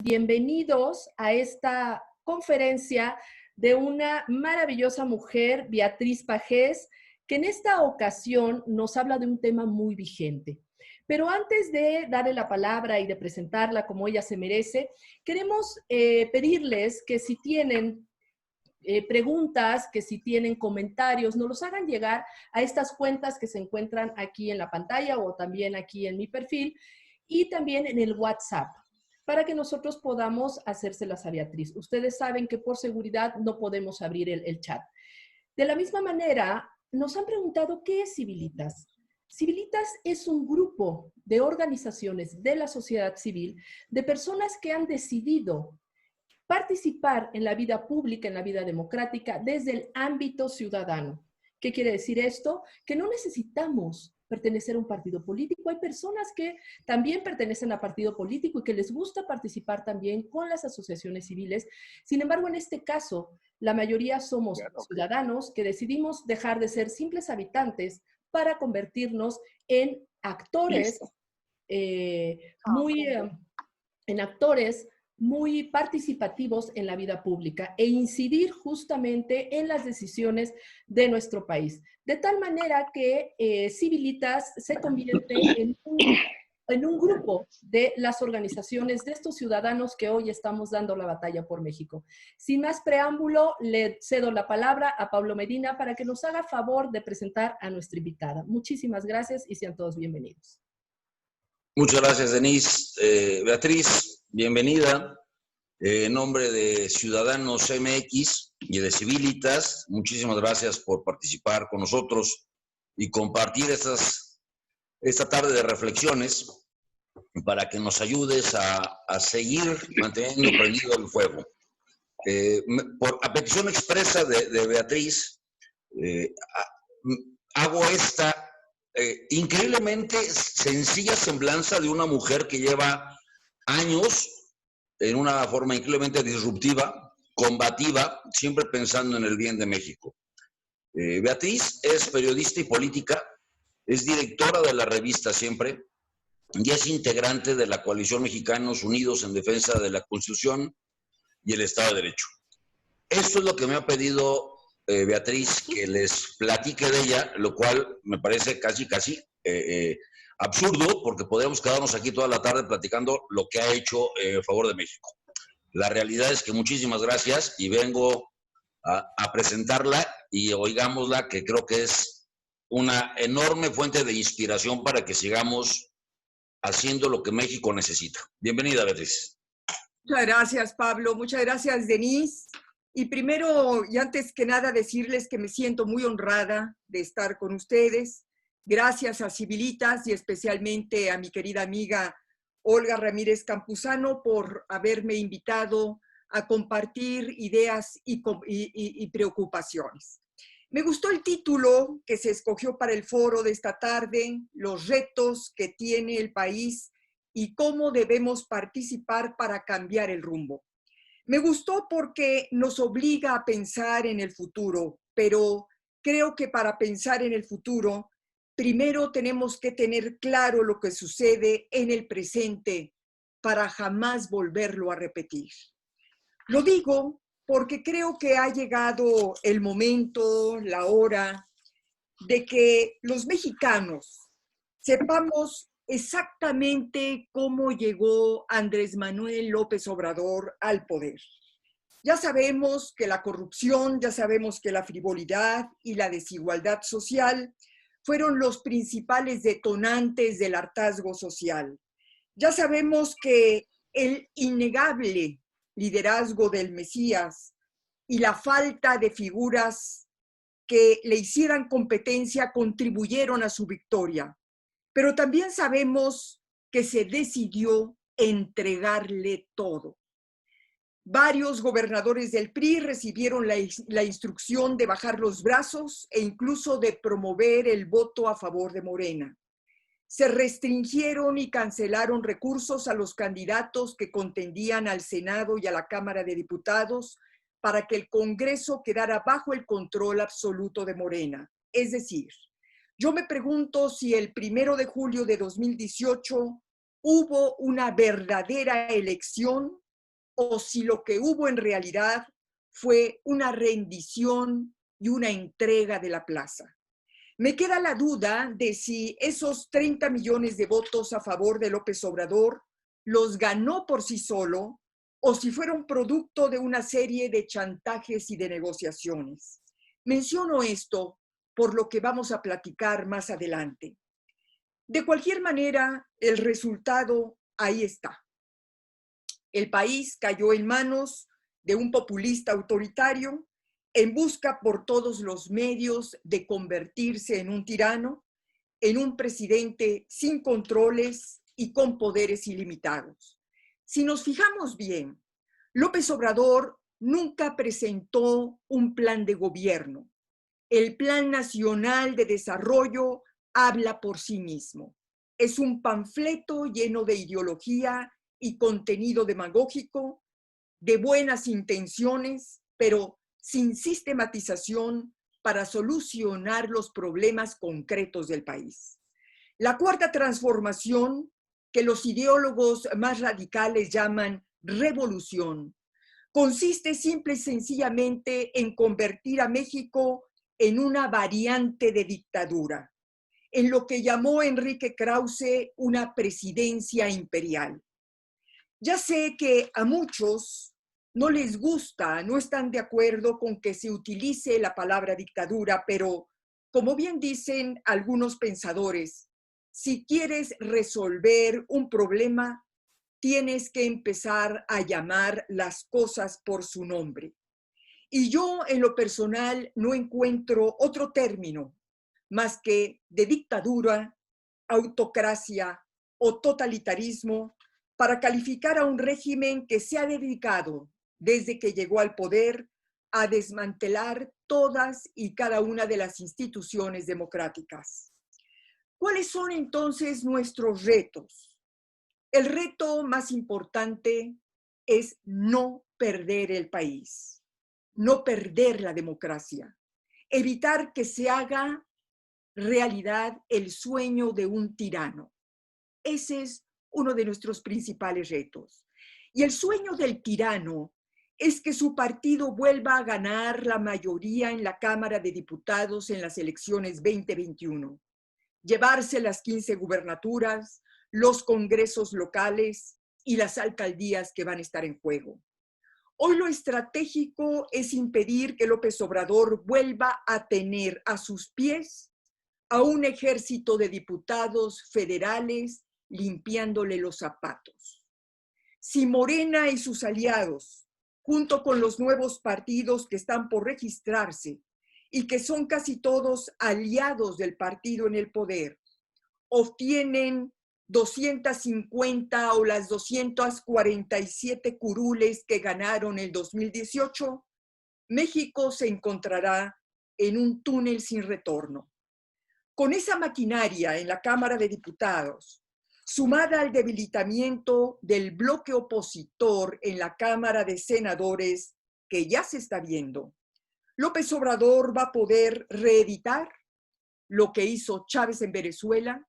Bienvenidos a esta conferencia de una maravillosa mujer, Beatriz Pajés, que en esta ocasión nos habla de un tema muy vigente. Pero antes de darle la palabra y de presentarla como ella se merece, queremos pedirles que si tienen preguntas, que si tienen comentarios, nos los hagan llegar a estas cuentas que se encuentran aquí en la pantalla o también aquí en mi perfil y también en el WhatsApp, para que nosotros podamos hacérselas a Beatriz. Ustedes saben que por seguridad no podemos abrir el chat. De la misma manera, nos han preguntado qué es Civilitas. Civilitas es un grupo de organizaciones de la sociedad civil, de personas que han decidido participar en la vida pública, en la vida democrática, desde el ámbito ciudadano. ¿Qué quiere decir esto? Que no necesitamos pertenecer a un partido político. Hay personas que también pertenecen a partido político y que les gusta participar también con las asociaciones civiles. Sin embargo, en este caso, la mayoría somos ciudadanos que decidimos dejar de ser simples habitantes para convertirnos en actores en actores muy participativos en la vida pública e incidir justamente en las decisiones de nuestro país. De tal manera que Civilitas se convierte en un grupo de las organizaciones de estos ciudadanos que hoy estamos dando la batalla por México. Sin más preámbulo, le cedo la palabra a Pablo Medina para que nos haga favor de presentar a nuestra invitada. Muchísimas gracias y sean todos bienvenidos. Muchas gracias, Denise. Beatriz, bienvenida. En nombre de Ciudadanos MX y de Civilitas, muchísimas gracias por participar con nosotros y compartir esta tarde de reflexiones para que nos ayudes a seguir manteniendo prendido el fuego. A petición expresa de Beatriz, hago esta increíblemente sencilla semblanza de una mujer que lleva años en una forma increíblemente disruptiva, combativa, siempre pensando en el bien de México. Beatriz es periodista y política, es directora de la revista Siempre y es integrante de la coalición Mexicanos Unidos en Defensa de la Constitución y el Estado de Derecho. Esto es lo que me ha pedido Beatriz, que les platique de ella, lo cual me parece casi absurdo, porque podríamos quedarnos aquí toda la tarde platicando lo que ha hecho a favor de México. La realidad es que muchísimas gracias y vengo a presentarla y oigámosla, que creo que es una enorme fuente de inspiración para que sigamos haciendo lo que México necesita. Bienvenida, Beatriz. Muchas gracias, Pablo. Muchas gracias, Denise. Y primero, y antes que nada, decirles que me siento muy honrada de estar con ustedes. Gracias a Civilitas y especialmente a mi querida amiga Olga Ramírez Campuzano por haberme invitado a compartir ideas y preocupaciones. Me gustó el título que se escogió para el foro de esta tarde, los retos que tiene el país y cómo debemos participar para cambiar el rumbo. Me gustó porque nos obliga a pensar en el futuro, pero creo que para pensar en el futuro, primero tenemos que tener claro lo que sucede en el presente para jamás volverlo a repetir. Lo digo porque creo que ha llegado el momento, la hora, de que los mexicanos sepamos exactamente cómo llegó Andrés Manuel López Obrador al poder. Ya sabemos que la corrupción, ya sabemos que la frivolidad y la desigualdad social fueron los principales detonantes del hartazgo social. Ya sabemos que el innegable liderazgo del Mesías y la falta de figuras que le hicieran competencia contribuyeron a su victoria. Pero también sabemos que se decidió entregarle todo. Varios gobernadores del PRI recibieron la instrucción de bajar los brazos e incluso de promover el voto a favor de Morena. Se restringieron y cancelaron recursos a los candidatos que contendían al Senado y a la Cámara de Diputados para que el Congreso quedara bajo el control absoluto de Morena. Es decir, yo me pregunto si el 1 de julio de 2018 hubo una verdadera elección o si lo que hubo en realidad fue una rendición y una entrega de la plaza. Me queda la duda de si esos 30 millones de votos a favor de López Obrador los ganó por sí solo o si fueron producto de una serie de chantajes y de negociaciones. Menciono esto por lo que vamos a platicar más adelante. De cualquier manera, el resultado ahí está. El país cayó en manos de un populista autoritario en busca por todos los medios de convertirse en un tirano, en un presidente sin controles y con poderes ilimitados. Si nos fijamos bien, López Obrador nunca presentó un plan de gobierno. El Plan Nacional de Desarrollo habla por sí mismo. Es un panfleto lleno de ideología y contenido demagógico, de buenas intenciones, pero sin sistematización para solucionar los problemas concretos del país. La cuarta transformación, que los ideólogos más radicales llaman revolución, consiste simple y sencillamente en convertir a México en una variante de dictadura, en lo que llamó Enrique Krause una presidencia imperial. Ya sé que a muchos no les gusta, no están de acuerdo con que se utilice la palabra dictadura, pero como bien dicen algunos pensadores, si quieres resolver un problema, tienes que empezar a llamar las cosas por su nombre. Y yo en lo personal no encuentro otro término más que de dictadura, autocracia o totalitarismo para calificar a un régimen que se ha dedicado desde que llegó al poder a desmantelar todas y cada una de las instituciones democráticas. ¿Cuáles son entonces nuestros retos? El reto más importante es no perder el país, no perder la democracia, evitar que se haga realidad el sueño de un tirano. Ese es uno de nuestros principales retos. Y el sueño del tirano es que su partido vuelva a ganar la mayoría en la Cámara de Diputados en las elecciones 2021, llevarse las 15 gubernaturas, los congresos locales y las alcaldías que van a estar en juego. Hoy lo estratégico es impedir que López Obrador vuelva a tener a sus pies a un ejército de diputados federales limpiándole los zapatos. Si Morena y sus aliados, junto con los nuevos partidos que están por registrarse y que son casi todos aliados del partido en el poder, obtienen 250 o las 247 curules que ganaron el 2018, México se encontrará en un túnel sin retorno. Con esa maquinaria en la Cámara de Diputados, sumada al debilitamiento del bloque opositor en la Cámara de Senadores, que ya se está viendo, López Obrador va a poder reeditar lo que hizo Chávez en Venezuela,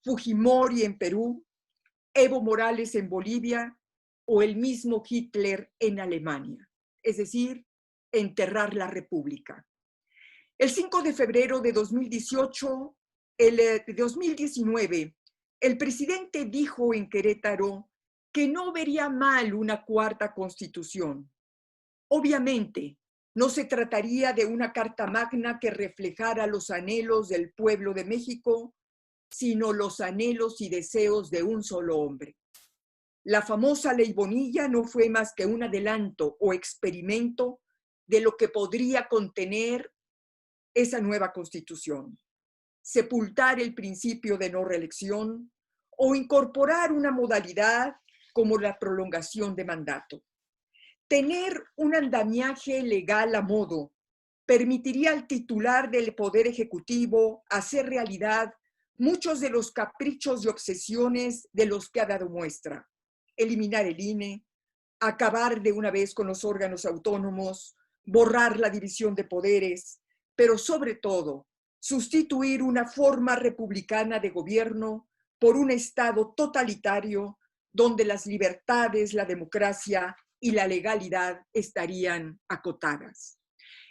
Fujimori en Perú, Evo Morales en Bolivia o el mismo Hitler en Alemania, es decir, enterrar la República. El 5 de febrero de 2019, el presidente dijo en Querétaro que no vería mal una cuarta constitución. Obviamente, no se trataría de una carta magna que reflejara los anhelos del pueblo de México, sino los anhelos y deseos de un solo hombre. La famosa Ley Bonilla no fue más que un adelanto o experimento de lo que podría contener esa nueva constitución. Sepultar el principio de no reelección o incorporar una modalidad como la prolongación de mandato. Tener un andamiaje legal a modo permitiría al titular del Poder Ejecutivo hacer realidad muchos de los caprichos y obsesiones de los que ha dado muestra. Eliminar el INE, acabar de una vez con los órganos autónomos, borrar la división de poderes, pero sobre todo, sustituir una forma republicana de gobierno por un Estado totalitario donde las libertades, la democracia y la legalidad estarían acotadas.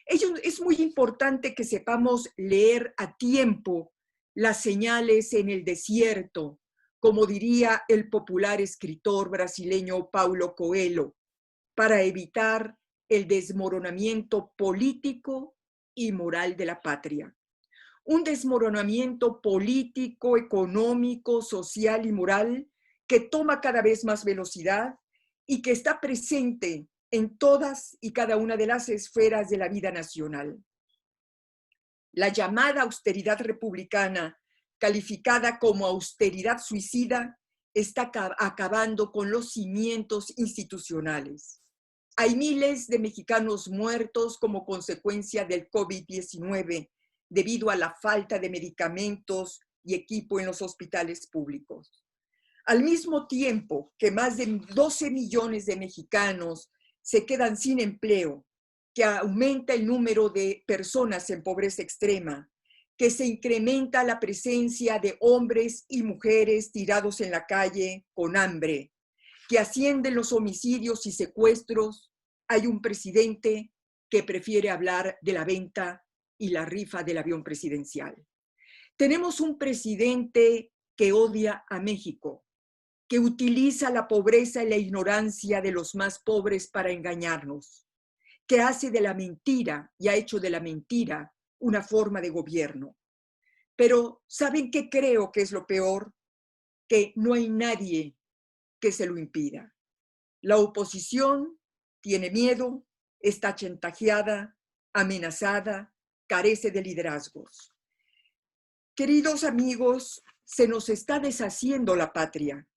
Es muy importante que sepamos leer a tiempo las señales en el desierto, como diría el popular escritor brasileño Paulo Coelho, para evitar el desmoronamiento político y moral de la patria. Un desmoronamiento político, económico, social y moral que toma cada vez más velocidad y que está presente en todas y cada una de las esferas de la vida nacional. La llamada austeridad republicana, calificada como austeridad suicida, está acabando con los cimientos institucionales. Hay miles de mexicanos muertos como consecuencia del COVID-19 debido a la falta de medicamentos y equipo en los hospitales públicos. Al mismo tiempo que más de 12 millones de mexicanos se quedan sin empleo, que aumenta el número de personas en pobreza extrema, que se incrementa la presencia de hombres y mujeres tirados en la calle con hambre, que ascienden los homicidios y secuestros, hay un presidente que prefiere hablar de la venta y la rifa del avión presidencial. Tenemos un presidente que odia a México, que utiliza la pobreza y la ignorancia de los más pobres para engañarnos, que hace de la mentira y ha hecho de la mentira una forma de gobierno. Pero ¿saben qué creo que es lo peor? Que no hay nadie que se lo impida. La oposición tiene miedo, está chantajeada, amenazada, carece de liderazgos. Queridos amigos, se nos está deshaciendo la patria.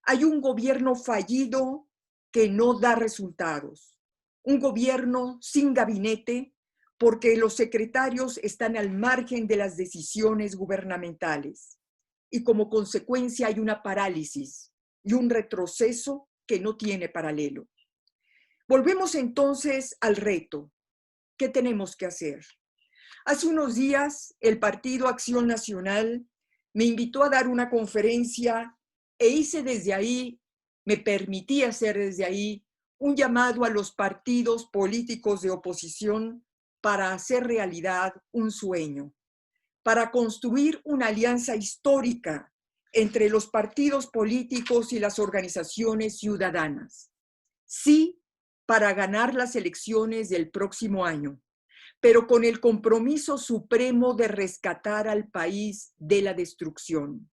Hay un gobierno fallido que no da resultados. Un gobierno sin gabinete porque los secretarios están al margen de las decisiones gubernamentales. Y como consecuencia hay una parálisis y un retroceso que no tiene paralelo. Volvemos entonces al reto. ¿Qué tenemos que hacer? Hace unos días el Partido Acción Nacional me invitó a dar una conferencia e hice desde ahí, me permití hacer desde ahí un llamado a los partidos políticos de oposición para hacer realidad un sueño, para construir una alianza histórica entre los partidos políticos y las organizaciones ciudadanas. Sí, para ganar las elecciones del próximo año, pero con el compromiso supremo de rescatar al país de la destrucción.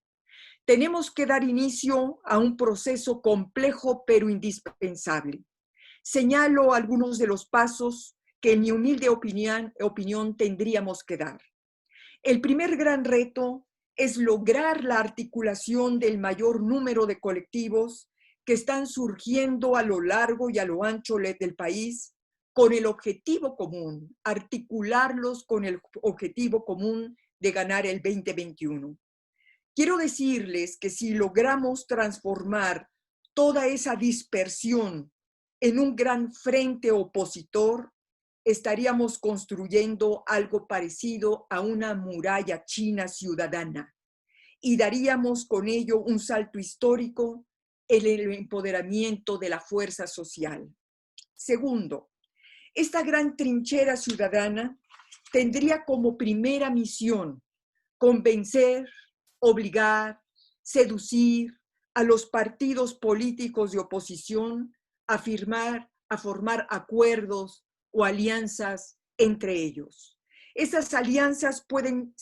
Tenemos que dar inicio a un proceso complejo pero indispensable. Señalo algunos de los pasos que en mi humilde opinión tendríamos que dar. El primer gran reto es lograr la articulación del mayor número de colectivos que están surgiendo a lo largo y a lo ancho del país con el objetivo común, articularlos con el objetivo común de ganar el 2021. Quiero decirles que si logramos transformar toda esa dispersión en un gran frente opositor, estaríamos construyendo algo parecido a una muralla china ciudadana y daríamos con ello un salto histórico en el empoderamiento de la fuerza social. Segundo, esta gran trinchera ciudadana tendría como primera misión convencer, obligar, seducir a los partidos políticos de oposición a formar acuerdos o alianzas entre ellos. Esas alianzas pueden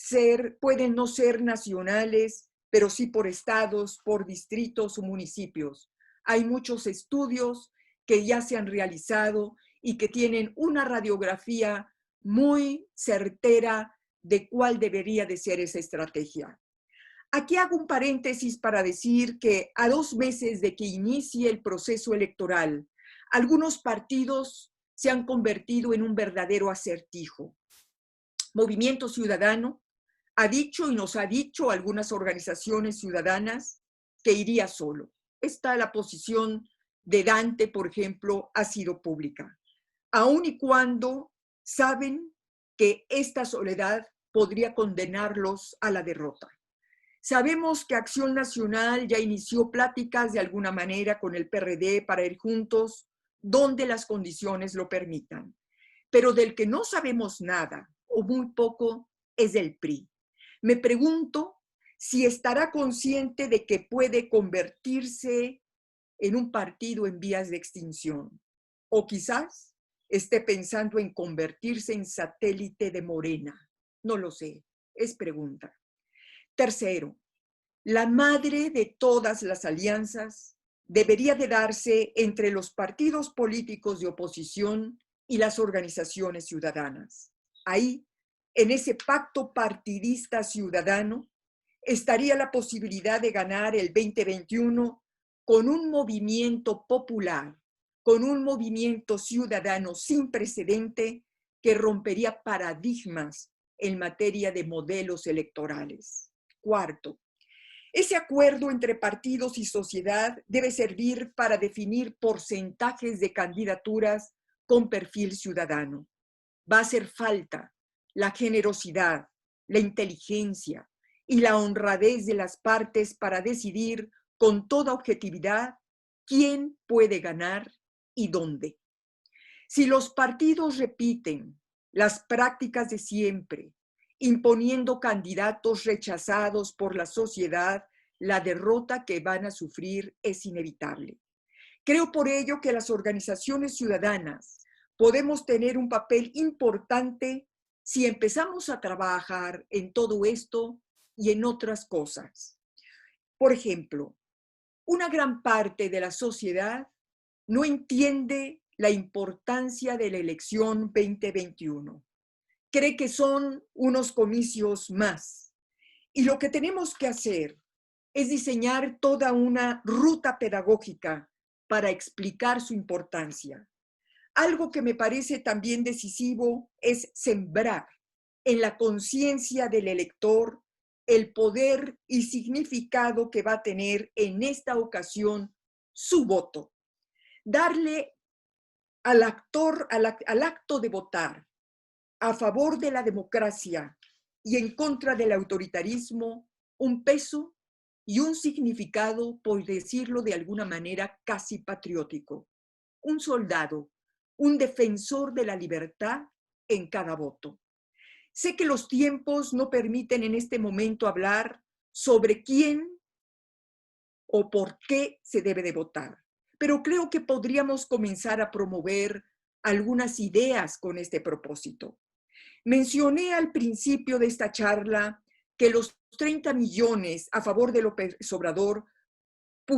no ser nacionales, pero sí por estados, por distritos o municipios. Hay muchos estudios que ya se han realizado y que tienen una radiografía muy certera de cuál debería de ser esa estrategia. Aquí hago un paréntesis para decir que a 2 meses de que inicie el proceso electoral, algunos partidos se han convertido en un verdadero acertijo. Movimiento Ciudadano ha dicho y nos ha dicho algunas organizaciones ciudadanas que iría solo. La posición de Dante, por ejemplo, ha sido pública, aun y cuando saben que esta soledad podría condenarlos a la derrota. Sabemos que Acción Nacional ya inició pláticas de alguna manera con el PRD para ir juntos. donde las condiciones lo permitan. Pero del que no sabemos nada, o muy poco, es del PRI. Me pregunto si estará consciente de que puede convertirse en un partido en vías de extinción. O quizás esté pensando en convertirse en satélite de Morena. No lo sé, es pregunta. Tercero, la madre de todas las alianzas debería de darse entre los partidos políticos de oposición y las organizaciones ciudadanas. Ahí, en ese pacto partidista ciudadano, estaría la posibilidad de ganar el 2021 con un movimiento popular, con un movimiento ciudadano sin precedente que rompería paradigmas en materia de modelos electorales. Cuarto, ese acuerdo entre partidos y sociedad debe servir para definir porcentajes de candidaturas con perfil ciudadano. Va a hacer falta la generosidad, la inteligencia y la honradez de las partes para decidir con toda objetividad quién puede ganar y dónde. Si los partidos repiten las prácticas de siempre, imponiendo candidatos rechazados por la sociedad, la derrota que van a sufrir es inevitable. Creo por ello que las organizaciones ciudadanas podemos tener un papel importante si empezamos a trabajar en todo esto y en otras cosas. Por ejemplo, una gran parte de la sociedad no entiende la importancia de la elección 2021. Cree que son unos comicios más. Y lo que tenemos que hacer es diseñar toda una ruta pedagógica para explicar su importancia. Algo que me parece también decisivo es sembrar en la conciencia del elector el poder y significado que va a tener en esta ocasión su voto. Darle al acto de votar a favor de la democracia y en contra del autoritarismo un peso y un significado, por decirlo de alguna manera, casi patriótico. Un soldado, un defensor de la libertad en cada voto. Sé que los tiempos no permiten en este momento hablar sobre quién o por qué se debe de votar, pero creo que podríamos comenzar a promover algunas ideas con este propósito. Mencioné al principio de esta charla que los 30 millones a favor de López Obrador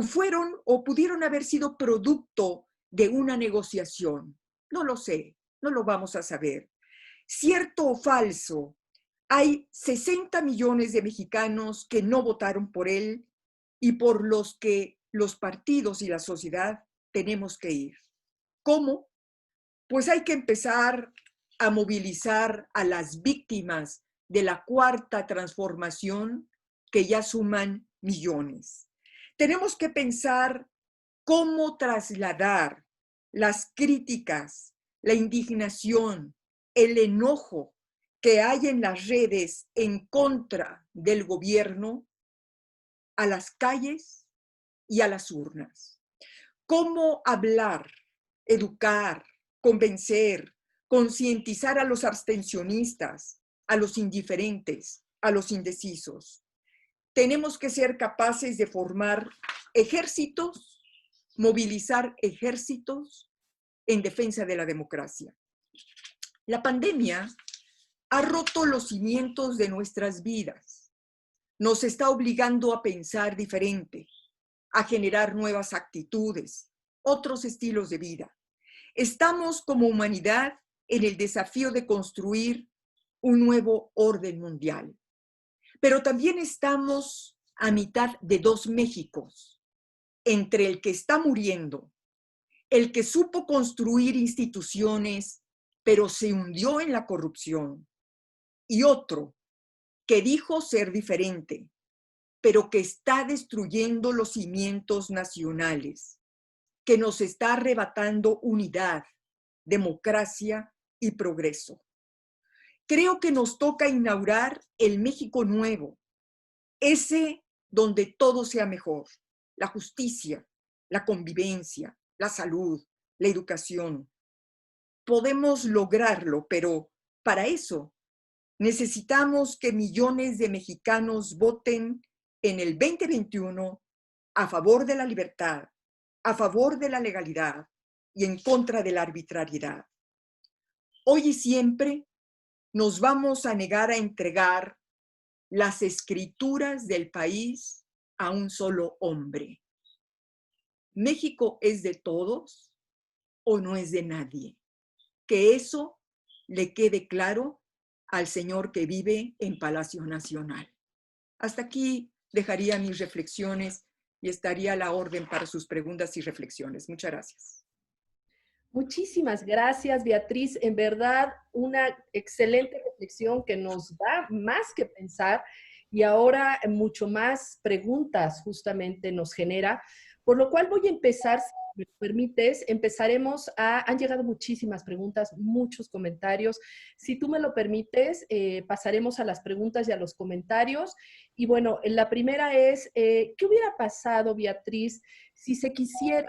fueron o pudieron haber sido producto de una negociación. No lo sé, no lo vamos a saber. Cierto o falso, hay 60 millones de mexicanos que no votaron por él y por los que los partidos y la sociedad tenemos que ir. ¿Cómo? Pues hay que empezar a movilizar a las víctimas de la cuarta transformación, que ya suman millones. Tenemos que pensar cómo trasladar las críticas, la indignación, el enojo que hay en las redes en contra del gobierno a las calles y a las urnas. Cómo hablar, educar, convencer, concientizar a los abstencionistas, a los indiferentes, a los indecisos. Tenemos que ser capaces de formar ejércitos, movilizar ejércitos en defensa de la democracia. La pandemia ha roto los cimientos de nuestras vidas. Nos está obligando a pensar diferente, a generar nuevas actitudes, otros estilos de vida. Estamos como humanidad en el desafío de construir un nuevo orden mundial. Pero también estamos a mitad de dos Méxicos, entre el que está muriendo, el que supo construir instituciones, pero se hundió en la corrupción, y otro que dijo ser diferente, pero que está destruyendo los cimientos nacionales, que nos está arrebatando unidad, democracia y progreso. Creo que nos toca inaugurar el México nuevo, ese donde todo sea mejor, la justicia, la convivencia, la salud, la educación. Podemos lograrlo, pero para eso necesitamos que millones de mexicanos voten en el 2021 a favor de la libertad, a favor de la legalidad y en contra de la arbitrariedad. Hoy y siempre nos vamos a negar a entregar las escrituras del país a un solo hombre. ¿México es de todos o no es de nadie? Que eso le quede claro al señor que vive en Palacio Nacional. Hasta aquí dejaría mis reflexiones y estaría a la orden para sus preguntas y reflexiones. Muchas gracias. Muchísimas gracias, Beatriz. En verdad, una excelente reflexión que nos da más que pensar y ahora mucho más preguntas justamente nos genera. Por lo cual voy a empezar, si me permites, han llegado muchísimas preguntas, muchos comentarios. Si tú me lo permites, pasaremos a las preguntas y a los comentarios. Y bueno, la primera es, ¿qué hubiera pasado, Beatriz, si se quisiera...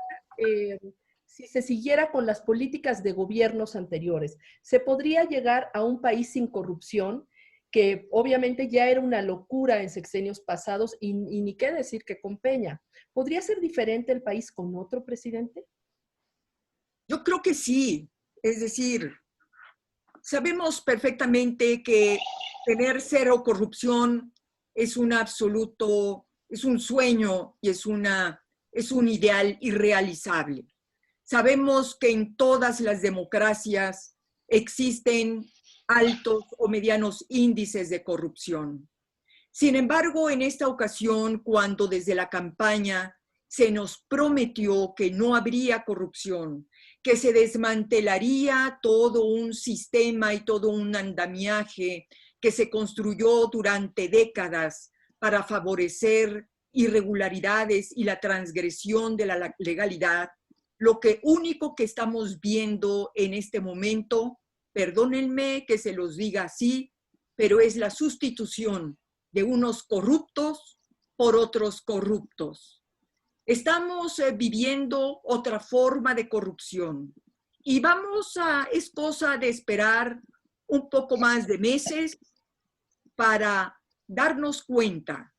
si se siguiera con las políticas de gobiernos anteriores? ¿Se podría llegar a un país sin corrupción, que obviamente ya era una locura en sexenios pasados y ni qué decir que con Peña? ¿Podría ser diferente el país con otro presidente? Yo creo que sí. Es decir, sabemos perfectamente que tener cero corrupción es un absoluto, es un sueño y es un ideal irrealizable. Sabemos que en todas las democracias existen altos o medianos índices de corrupción. Sin embargo, en esta ocasión, cuando desde la campaña se nos prometió que no habría corrupción, que se desmantelaría todo un sistema y todo un andamiaje que se construyó durante décadas para favorecer irregularidades y la transgresión de la legalidad, lo único que estamos viendo en este momento, perdónenme que se los diga así, pero es la sustitución de unos corruptos por otros corruptos. Estamos viviendo otra forma de corrupción y es cosa de esperar un poco más de meses para darnos cuenta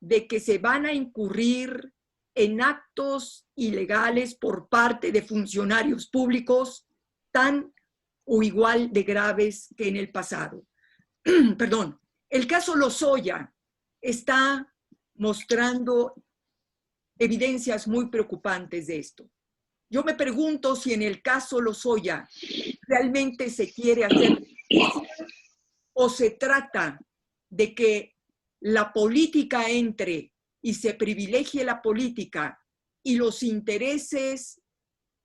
de que se van a incurrir en actos ilegales por parte de funcionarios públicos tan o igual de graves que en el pasado. Perdón, el caso Lozoya está mostrando evidencias muy preocupantes de esto. Yo me pregunto si en el caso Lozoya realmente se quiere hacer justicia o se trata de que la política entre y se privilegie la política y los intereses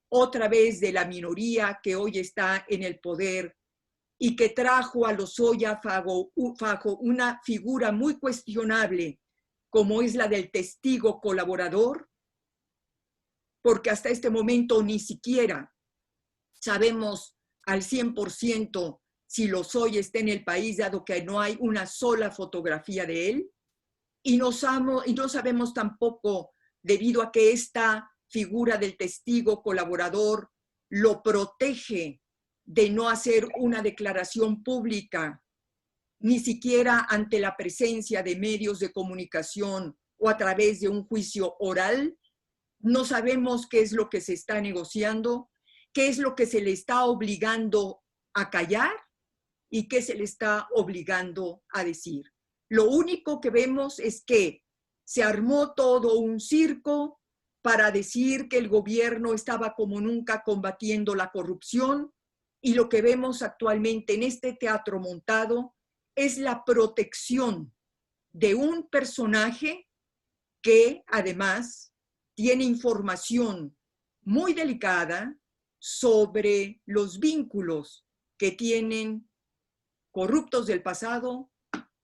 otra vez de la minoría que hoy está en el poder y que trajo a Lozoya bajo una figura muy cuestionable como es la del testigo colaborador, porque hasta este momento ni siquiera sabemos al 100% si Lozoya está en el país, dado que no hay una sola fotografía de él, y no sabemos tampoco, debido a que esta figura del testigo colaborador lo protege de no hacer una declaración pública, ni siquiera ante la presencia de medios de comunicación o a través de un juicio oral. No sabemos qué es lo que se está negociando, qué es lo que se le está obligando a callar y qué se le está obligando a decir. Lo único que vemos es que se armó todo un circo para decir que el gobierno estaba como nunca combatiendo la corrupción, y lo que vemos actualmente en este teatro montado es la protección de un personaje que además tiene información muy delicada sobre los vínculos que tienen corruptos del pasado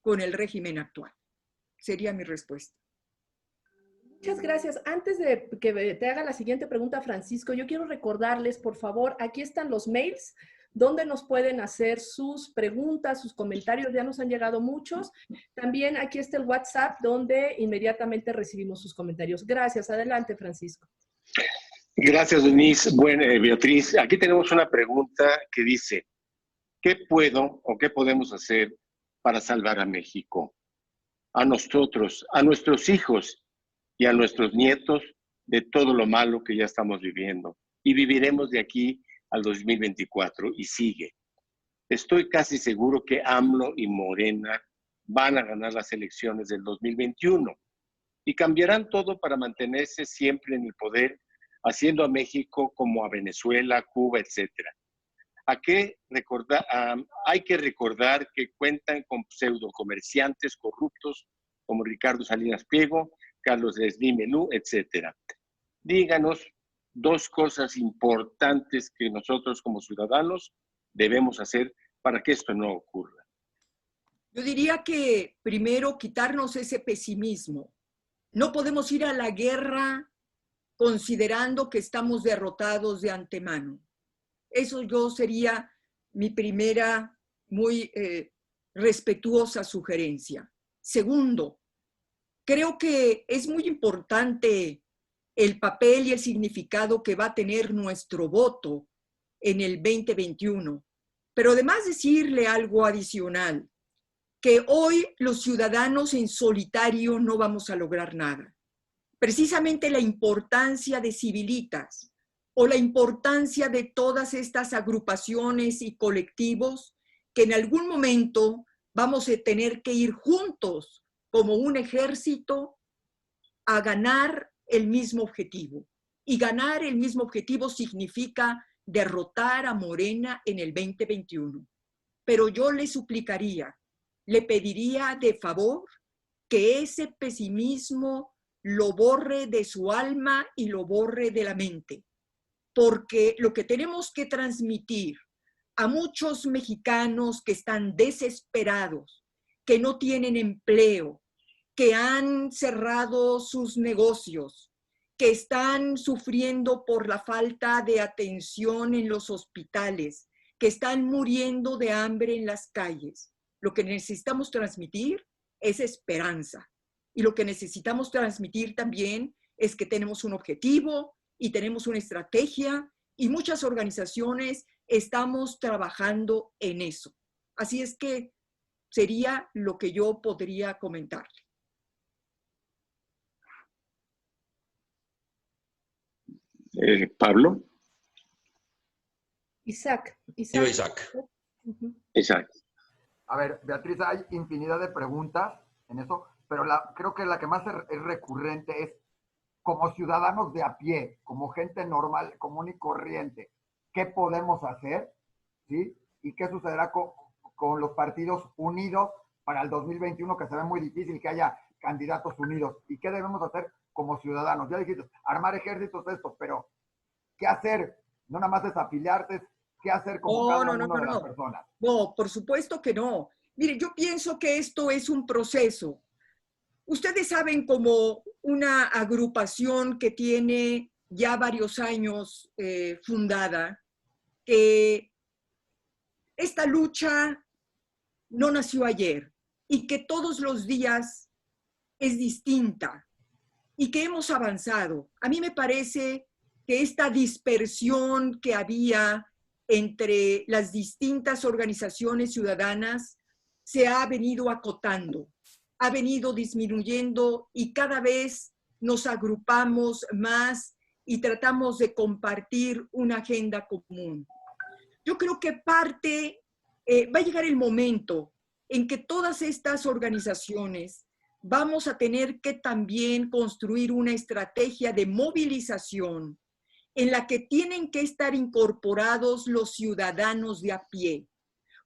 con el régimen actual. Sería mi respuesta. Muchas gracias. Antes de que te haga la siguiente pregunta, Francisco, yo quiero recordarles, por favor, aquí están los mails donde nos pueden hacer sus preguntas, sus comentarios. Ya nos han llegado muchos. También aquí está el WhatsApp donde inmediatamente recibimos sus comentarios. Gracias. Adelante, Francisco. Gracias, Denise. Bueno, Beatriz, aquí tenemos una pregunta que dice, ¿qué puedo o qué podemos hacer para salvar a México? A nosotros, a nuestros hijos y a nuestros nietos de todo lo malo que ya estamos viviendo. Y viviremos de aquí al 2024 y sigue. Estoy casi seguro que AMLO y Morena van a ganar las elecciones del 2021 y cambiarán todo para mantenerse siempre en el poder, haciendo a México como a Venezuela, Cuba, etcétera. Hay que recordar que cuentan con pseudocomerciantes corruptos como Ricardo Salinas Pliego, Carlos Slim Menú, etcétera. Díganos dos cosas importantes que nosotros como ciudadanos debemos hacer para que esto no ocurra. Yo diría que primero quitarnos ese pesimismo. No podemos ir a la guerra considerando que estamos derrotados de antemano. Eso yo sería mi primera muy respetuosa sugerencia. Segundo, creo que es muy importante el papel y el significado que va a tener nuestro voto en el 2021. Pero además decirle algo adicional, que hoy los ciudadanos en solitario no vamos a lograr nada. Precisamente la importancia de Civilitas o la importancia de todas estas agrupaciones y colectivos que en algún momento vamos a tener que ir juntos como un ejército a ganar el mismo objetivo. Y ganar el mismo objetivo significa derrotar a Morena en el 2021. Pero yo le suplicaría, le pediría de favor que ese pesimismo lo borre de su alma y lo borre de la mente. Porque lo que tenemos que transmitir a muchos mexicanos que están desesperados, que no tienen empleo, que han cerrado sus negocios, que están sufriendo por la falta de atención en los hospitales, que están muriendo de hambre en las calles. Lo que necesitamos transmitir es esperanza. Y lo que necesitamos transmitir también es que tenemos un objetivo y tenemos una estrategia y muchas organizaciones estamos trabajando en eso. Así es que sería lo que yo podría comentarle. Pablo. Isaac. Isaac. Isaac. A ver, Beatriz, hay infinidad de preguntas en eso, pero creo que la que más es recurrente es, como ciudadanos de a pie, como gente normal, común y corriente, ¿qué podemos hacer? ¿Sí? ¿Y qué sucederá con los partidos unidos para el 2021, que se ve muy difícil que haya candidatos unidos? ¿Y qué debemos hacer como ciudadanos? Ya dijiste, armar ejércitos, esto, pero ¿qué hacer? No nada más desafiliarte, ¿qué hacer como cada una de las personas? No, por supuesto que no. Mire, yo pienso que esto es un proceso. Ustedes saben, como una agrupación que tiene ya varios años fundada, que esta lucha no nació ayer y que todos los días es distinta y que hemos avanzado. A mí me parece que esta dispersión que había entre las distintas organizaciones ciudadanas se ha venido acotando, ha venido disminuyendo y cada vez nos agrupamos más y tratamos de compartir una agenda común. Yo creo que va a llegar el momento en que todas estas organizaciones vamos a tener que también construir una estrategia de movilización en la que tienen que estar incorporados los ciudadanos de a pie.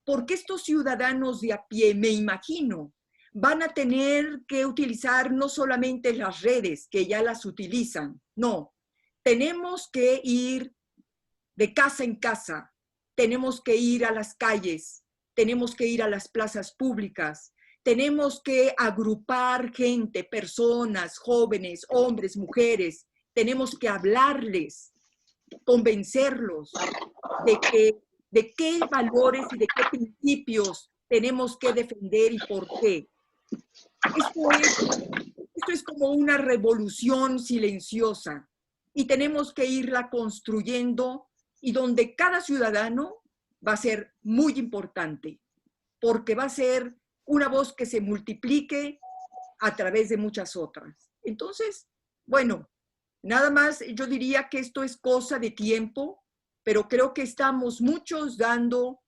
Porque estos ciudadanos de a pie, me imagino, van a tener que utilizar no solamente las redes, que ya las utilizan, no. Tenemos que ir de casa en casa, tenemos que ir a las calles, tenemos que ir a las plazas públicas, tenemos que agrupar gente, personas, jóvenes, hombres, mujeres, tenemos que hablarles, convencerlos de qué valores y de qué principios tenemos que defender y por qué. Esto es como una revolución silenciosa. y tenemos que irla construyendo y donde cada ciudadano va a ser muy importante, porque va a ser una voz que se multiplique a través de muchas otras. Entonces, bueno, nada más yo diría que esto es cosa de tiempo, pero creo que estamos muchos dando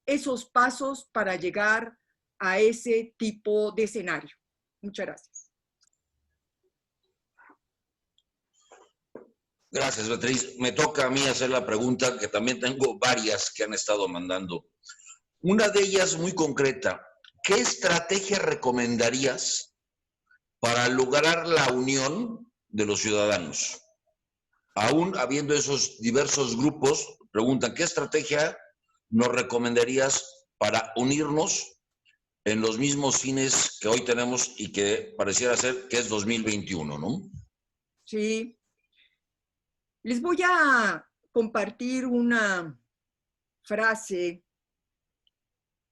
esos pasos para llegar a ese tipo de escenario. Muchas gracias. Gracias, Beatriz. Me toca a mí hacer la pregunta, que también tengo varias que han estado mandando. Una de ellas muy concreta. ¿Qué estrategia recomendarías para lograr la unión de los ciudadanos? Aún habiendo esos diversos grupos, preguntan, ¿qué estrategia nos recomendarías para unirnos en los mismos fines que hoy tenemos y que pareciera ser que es 2021, ¿no? Sí. Les voy a compartir una frase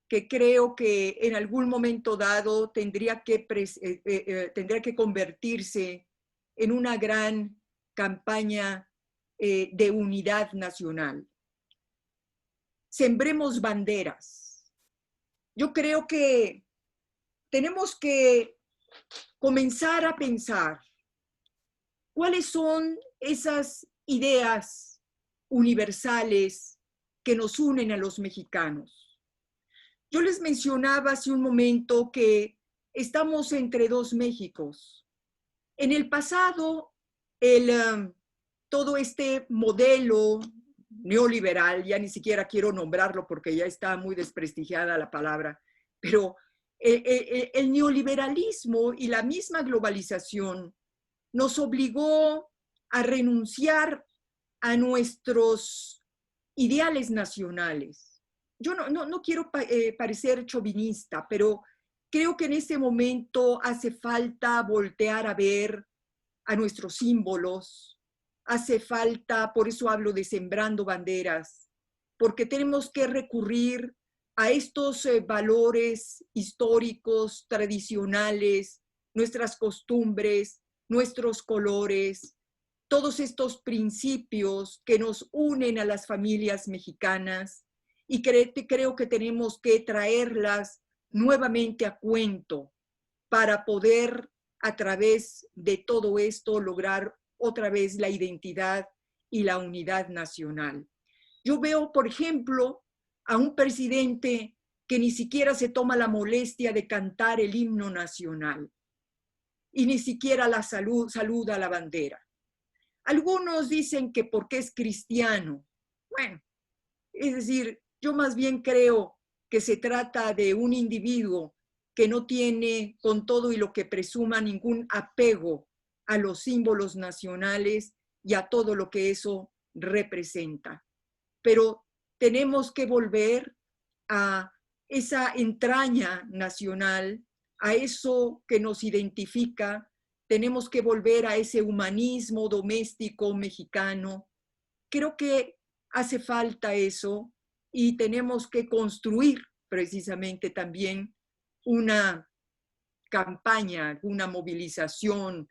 que creo que en algún momento dado tendría que convertirse en una gran campaña de unidad nacional. Sembremos banderas. Yo creo que tenemos que comenzar a pensar cuáles son esas ideas universales que nos unen a los mexicanos. Yo les mencionaba hace un momento que estamos entre dos Méxicos. En el pasado, todo este modelo neoliberal, ya ni siquiera quiero nombrarlo porque ya está muy desprestigiada la palabra, pero el neoliberalismo y la misma globalización nos obligó a renunciar a nuestros ideales nacionales. Yo no quiero parecer chauvinista, pero creo que en este momento hace falta voltear a ver a nuestros símbolos, hace falta, por eso hablo de sembrando banderas, porque tenemos que recurrir a estos valores históricos, tradicionales, nuestras costumbres, nuestros colores, todos estos principios que nos unen a las familias mexicanas y creo que tenemos que traerlas nuevamente a cuento para poder a través de todo esto lograr otra vez la identidad y la unidad nacional. Yo veo, por ejemplo, a un presidente que ni siquiera se toma la molestia de cantar el himno nacional y ni siquiera saluda a la bandera. Algunos dicen que porque es cristiano. Bueno, es decir, yo más bien creo que se trata de un individuo que no tiene, con todo y lo que presuma, ningún apego a los símbolos nacionales y a todo lo que eso representa. Pero tenemos que volver a esa entraña nacional, a eso que nos identifica. Tenemos que volver a ese humanismo doméstico mexicano. Creo que hace falta eso y tenemos que construir precisamente también una campaña, una movilización,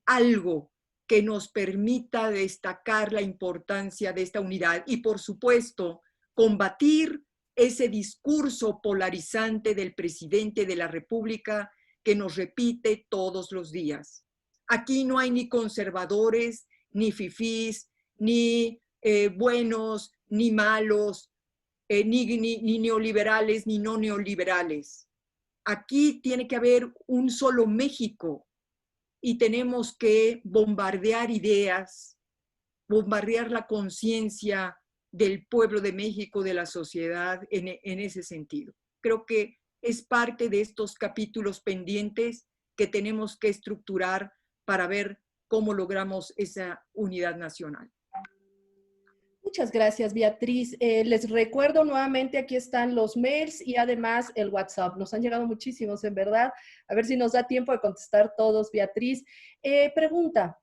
algo que nos permita destacar la importancia de esta unidad y, por supuesto, combatir ese discurso polarizante del presidente de la República que nos repite todos los días. Aquí no hay ni conservadores, ni fifís, ni buenos, ni malos, ni neoliberales, ni no neoliberales. Aquí tiene que haber un solo México y tenemos que bombardear ideas, bombardear la conciencia del pueblo de México, de la sociedad en ese sentido. Creo que es parte de estos capítulos pendientes que tenemos que estructurar para ver cómo logramos esa unidad nacional. Muchas gracias, Beatriz. Les recuerdo nuevamente, aquí están los mails y además el WhatsApp. Nos han llegado muchísimos, en verdad. A ver si nos da tiempo de contestar todos, Beatriz. Pregunta,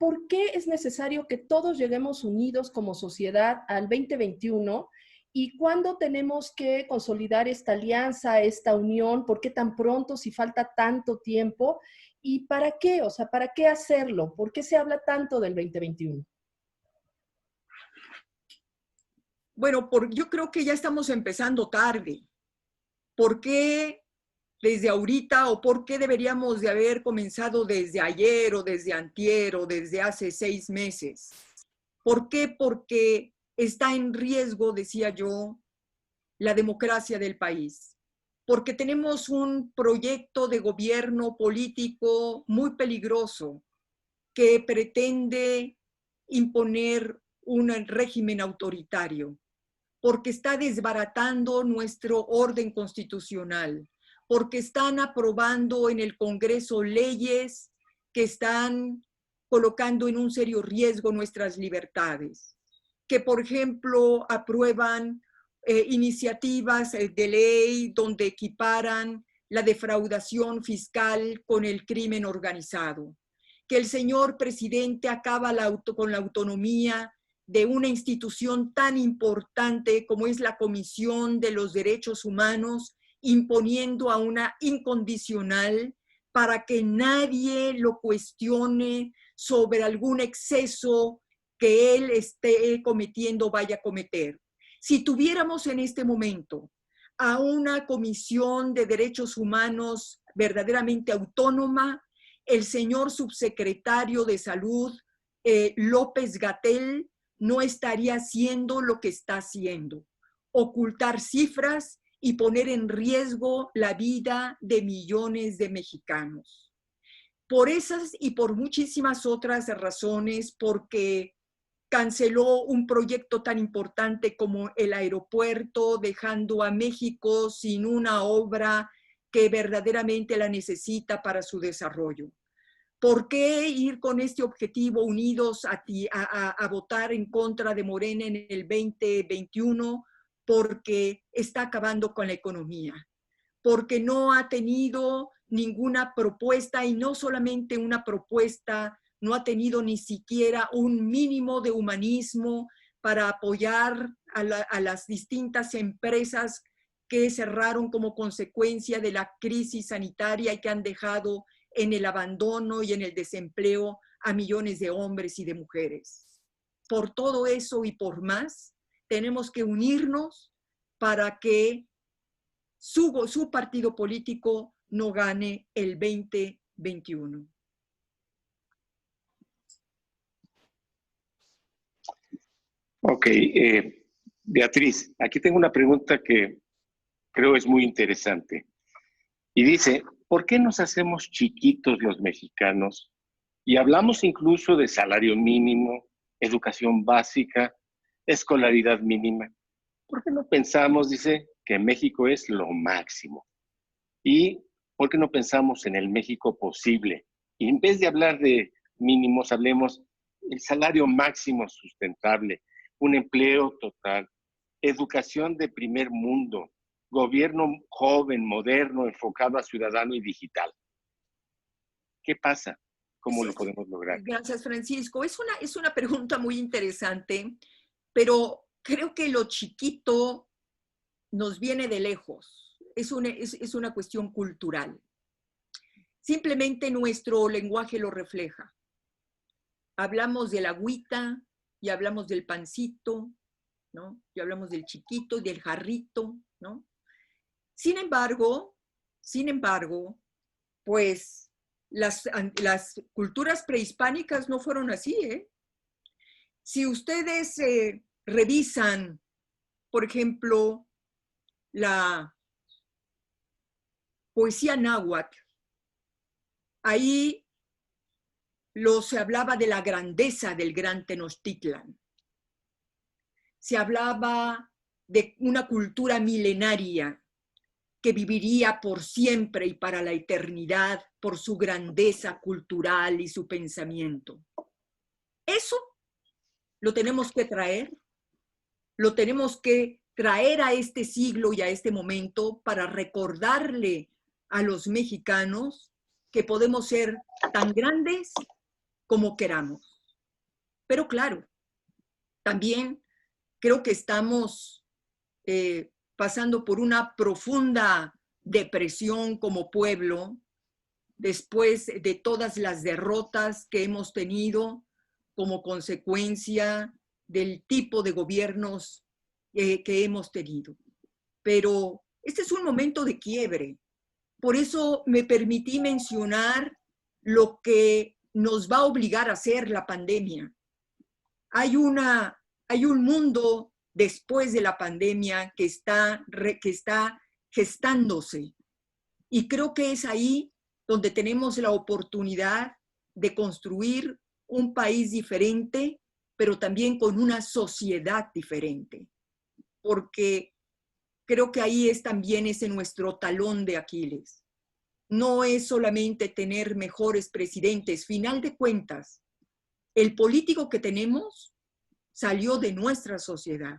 ¿por qué es necesario que todos lleguemos unidos como sociedad al 2021? ¿Y cuándo tenemos que consolidar esta alianza, esta unión? ¿Por qué tan pronto, si falta tanto tiempo? ¿Y para qué? O sea, ¿para qué hacerlo? ¿Por qué se habla tanto del 2021? Bueno, yo creo que ya estamos empezando tarde. ¿Por qué desde ahorita o por qué deberíamos de haber comenzado desde ayer o desde antier o desde hace 6 meses? ¿Por qué? Porque está en riesgo, decía yo, la democracia del país. Porque tenemos un proyecto de gobierno político muy peligroso que pretende imponer un régimen autoritario, porque está desbaratando nuestro orden constitucional, porque están aprobando en el Congreso leyes que están colocando en un serio riesgo nuestras libertades, que por ejemplo aprueban iniciativas de ley donde equiparan la defraudación fiscal con el crimen organizado, que el señor presidente acaba con la autonomía de una institución tan importante como es la Comisión de los Derechos Humanos, imponiendo a una incondicional para que nadie lo cuestione sobre algún exceso que él esté cometiendo, vaya a cometer. Si tuviéramos en este momento a una Comisión de Derechos Humanos verdaderamente autónoma, el señor subsecretario de Salud, López-Gatell, no estaría haciendo lo que está haciendo, ocultar cifras y poner en riesgo la vida de millones de mexicanos. Por esas y por muchísimas otras razones, porque canceló un proyecto tan importante como el aeropuerto, dejando a México sin una obra que verdaderamente la necesita para su desarrollo. ¿Por qué ir con este objetivo unidos a votar en contra de Morena en el 2021? Porque está acabando con la economía, porque no ha tenido ninguna propuesta y no solamente una propuesta, no ha tenido ni siquiera un mínimo de humanismo para apoyar a las distintas empresas que cerraron como consecuencia de la crisis sanitaria y que han dejado en el abandono y en el desempleo a millones de hombres y de mujeres. Por todo eso y por más, tenemos que unirnos para que su partido político no gane el 2021. Ok, Beatriz, aquí tengo una pregunta que creo es muy interesante. Y dice, ¿por qué nos hacemos chiquitos los mexicanos? Y hablamos incluso de salario mínimo, educación básica, escolaridad mínima. ¿Por qué no pensamos, dice, que México es lo máximo? ¿Y por qué no pensamos en el México posible? Y en vez de hablar de mínimos, hablemos del salario máximo sustentable, un empleo total, educación de primer mundo, gobierno joven, moderno, enfocado a ciudadano y digital. ¿Qué pasa? ¿Cómo lo podemos lograr? Gracias, Francisco. Es una pregunta muy interesante, pero creo que lo chiquito nos viene de lejos. Es una cuestión cultural. Simplemente nuestro lenguaje lo refleja. Hablamos de la agüita y hablamos del pancito, ¿no? Y hablamos del chiquito y del jarrito, ¿no? Sin embargo, pues las culturas prehispánicas no fueron así, ¿eh? Si ustedes revisan, por ejemplo, la poesía náhuatl, ahí se hablaba de la grandeza del gran Tenochtitlan. Se hablaba de una cultura milenaria que viviría por siempre y para la eternidad por su grandeza cultural y su pensamiento. Eso lo tenemos que traer a este siglo y a este momento para recordarle a los mexicanos que podemos ser tan grandes como queramos. Pero claro, también creo que estamos pasando por una profunda depresión como pueblo después de todas las derrotas que hemos tenido como consecuencia del tipo de gobiernos que hemos tenido. Pero este es un momento de quiebre. Por eso me permití mencionar lo que nos va a obligar a hacer la pandemia. Hay un mundo después de la pandemia que está gestándose. Y creo que es ahí donde tenemos la oportunidad de construir un país diferente, pero también con una sociedad diferente. Porque creo que ahí es también ese nuestro talón de Aquiles. No es solamente tener mejores presidentes. Final de cuentas, el político que tenemos salió de nuestra sociedad.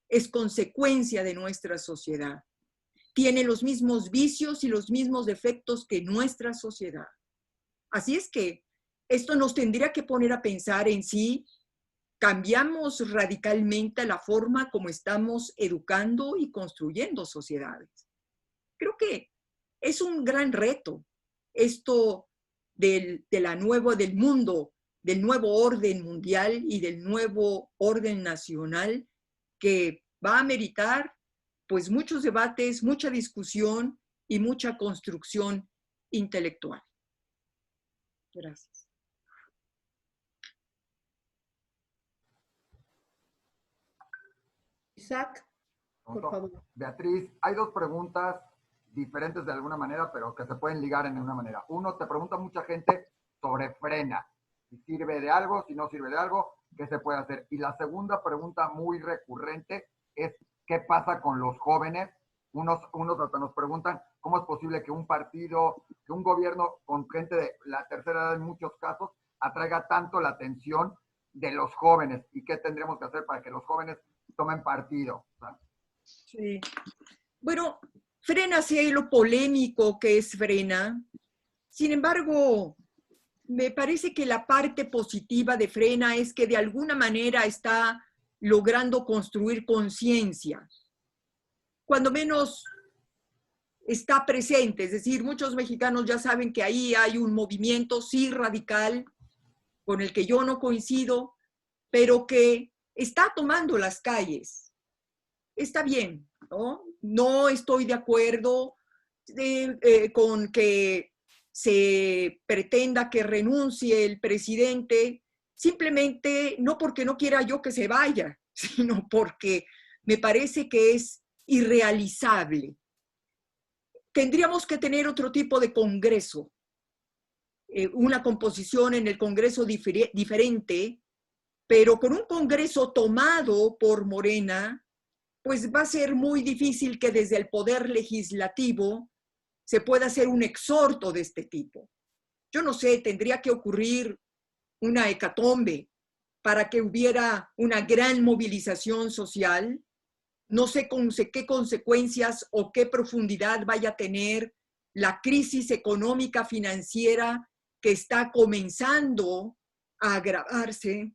Es consecuencia de nuestra sociedad. Tiene los mismos vicios y los mismos defectos que nuestra sociedad. Así es que esto nos tendría que poner a pensar en si cambiamos radicalmente la forma como estamos educando y construyendo sociedades. Creo que es un gran reto esto del mundo, del nuevo orden mundial y del nuevo orden nacional, que va a meritar pues muchos debates, mucha discusión y mucha construcción intelectual. Gracias. Isaac, por favor. Beatriz, hay dos preguntas diferentes de alguna manera, pero que se pueden ligar en una manera. Uno, te pregunta mucha gente sobre Frena, si sirve de algo, si no sirve de algo, ¿qué se puede hacer? Y la segunda pregunta muy recurrente es, ¿qué pasa con los jóvenes? Unos hasta nos preguntan, ¿cómo es posible que un partido, que un gobierno con gente de la tercera edad en muchos casos, atraiga tanto la atención de los jóvenes? ¿Y qué tendríamos que hacer para que los jóvenes tomen partido? Sí. Bueno, Frena, sí hay lo polémico que es Frena. Sin embargo, me parece que la parte positiva de Frena es que de alguna manera está logrando construir conciencia. Cuando menos está presente, es decir, muchos mexicanos ya saben que ahí hay un movimiento, sí, radical, con el que yo no coincido, pero que está tomando las calles. Está bien, ¿no? No estoy de acuerdo con que se pretenda que renuncie el presidente, simplemente no porque no quiera yo que se vaya, sino porque me parece que es irrealizable. Tendríamos que tener otro tipo de congreso, una composición en el Congreso diferente, pero con un Congreso tomado por Morena, pues va a ser muy difícil que desde el Poder Legislativo se pueda hacer un exhorto de este tipo. Yo no sé, tendría que ocurrir una hecatombe para que hubiera una gran movilización social. No sé qué consecuencias o qué profundidad vaya a tener la crisis económica financiera que está comenzando a agravarse.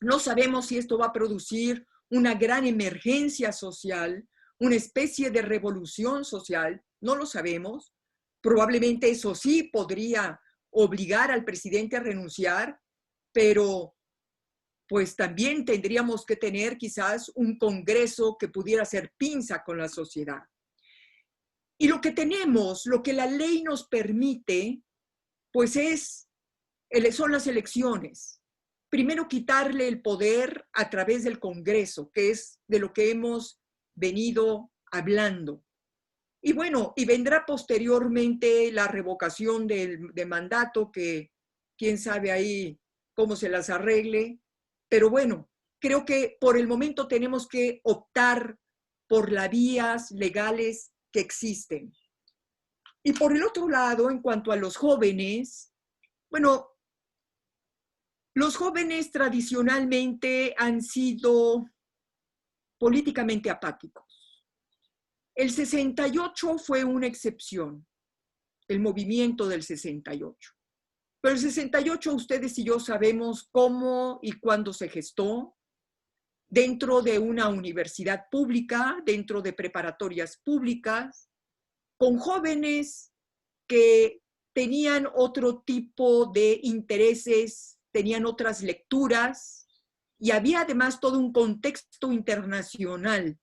No sabemos si esto va a producir una gran emergencia social, una especie de revolución social, no lo sabemos. Probablemente eso sí podría obligar al presidente a renunciar, pero pues también tendríamos que tener quizás un congreso que pudiera hacer pinza con la sociedad. Y lo que tenemos, lo que la ley nos permite, pues son las elecciones. Primero quitarle el poder a través del Congreso, que es de lo que hemos venido hablando. Y bueno, y vendrá posteriormente la revocación de mandato, que quién sabe ahí cómo se las arregle. Pero bueno, creo que por el momento tenemos que optar por las vías legales que existen. Y por el otro lado, en cuanto a los jóvenes, bueno, los jóvenes tradicionalmente han sido políticamente apáticos. El 68 fue una excepción, el movimiento del 68. Pero el 68 ustedes y yo sabemos cómo y cuándo se gestó, dentro de una universidad pública, dentro de preparatorias públicas, con jóvenes que tenían otro tipo de intereses, tenían otras lecturas, y había además todo un contexto internacional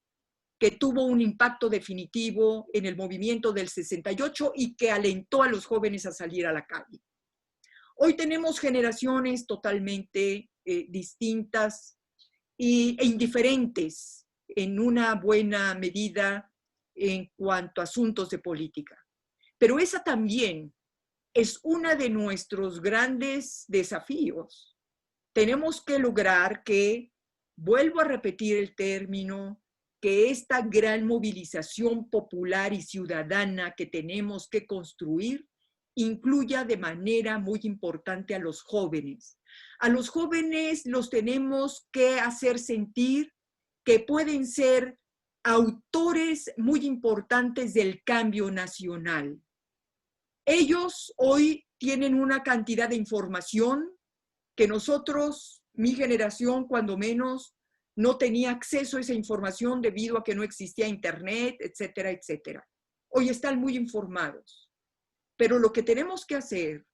que tuvo un impacto definitivo en el movimiento del 68 y que alentó a los jóvenes a salir a la calle. Hoy tenemos generaciones totalmente distintas e indiferentes en una buena medida en cuanto a asuntos de política. Pero esa también es uno de nuestros grandes desafíos. Tenemos que lograr que, vuelvo a repetir el término, que esta gran movilización popular y ciudadana que tenemos que construir incluya de manera muy importante a los jóvenes. A los jóvenes los tenemos que hacer sentir que pueden ser autores muy importantes del cambio nacional. Ellos hoy tienen una cantidad de información que nosotros, mi generación, cuando menos, no tenía acceso a esa información debido a que no existía internet, etcétera, etcétera. Hoy están muy informados. Pero lo que tenemos que hacer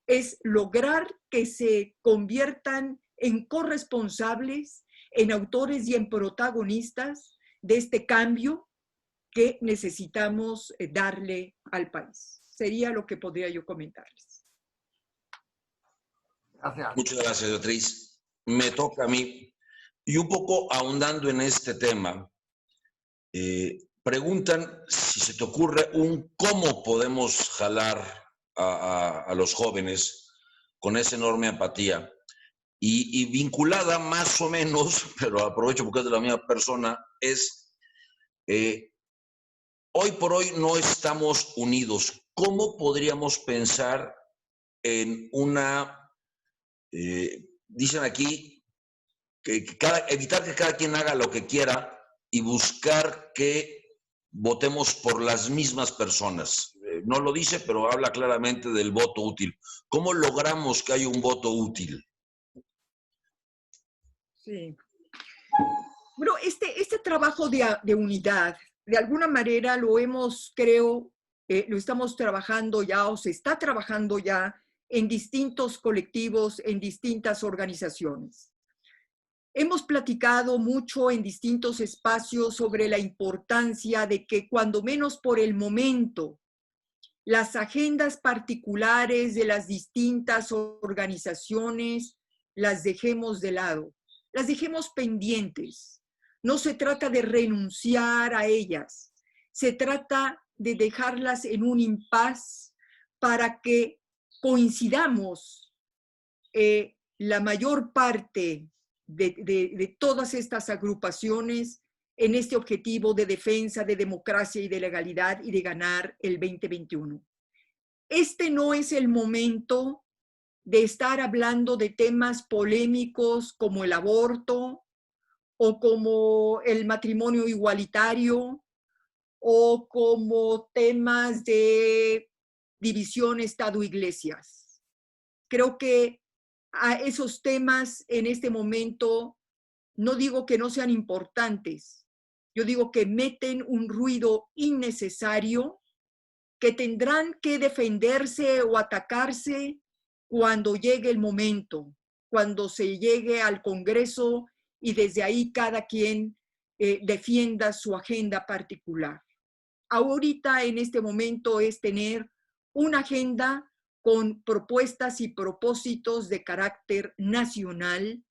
es lograr que se conviertan en corresponsables, en autores y en protagonistas de este cambio que necesitamos darle al país. Sería lo que podría yo comentarles. Gracias. Muchas gracias, Beatriz. Me toca a mí. Y un poco ahondando en este tema, preguntan si se te ocurre un cómo podemos jalar a los jóvenes con esa enorme empatía y vinculada más o menos, pero aprovecho porque es de la misma persona, es hoy por hoy no estamos unidos. ¿Cómo podríamos pensar en una, dicen aquí, evitar que cada quien haga lo que quiera y buscar que votemos por las mismas personas? No lo dice, pero habla claramente del voto útil. ¿Cómo logramos que haya un voto útil? Sí. Bueno, este trabajo de unidad, de alguna manera lo hemos, creo, lo estamos trabajando ya o se está trabajando ya en distintos colectivos, en distintas organizaciones. Hemos platicado mucho en distintos espacios sobre la importancia de que, cuando menos por el momento, las agendas particulares de las distintas organizaciones las dejemos de lado, las dejemos pendientes. No se trata de renunciar a ellas, se trata de dejarlas en un impas para que coincidamos la mayor parte de todas estas agrupaciones en este objetivo de defensa de democracia y de legalidad y de ganar el 2021. Este no es el momento de estar hablando de temas polémicos como el aborto o como el matrimonio igualitario o como temas de división Estado-Iglesias. Creo que a esos temas en este momento, no digo que no sean importantes, yo digo que meten un ruido innecesario que tendrán que defenderse o atacarse cuando llegue el momento, cuando se llegue al Congreso y desde ahí cada quien defienda su agenda particular. Ahorita, en este momento, es tener una agenda con propuestas y propósitos de carácter nacional,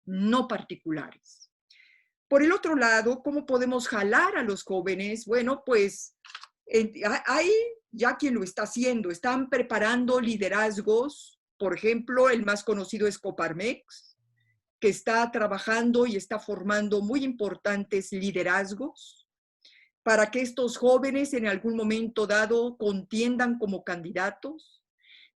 no particulares. Por el otro lado, ¿cómo podemos jalar a los jóvenes? Bueno, pues hay ya quien lo está haciendo, están preparando liderazgos. Por ejemplo, el más conocido es Coparmex, que está trabajando y está formando muy importantes liderazgos para que estos jóvenes en algún momento dado contiendan como candidatos.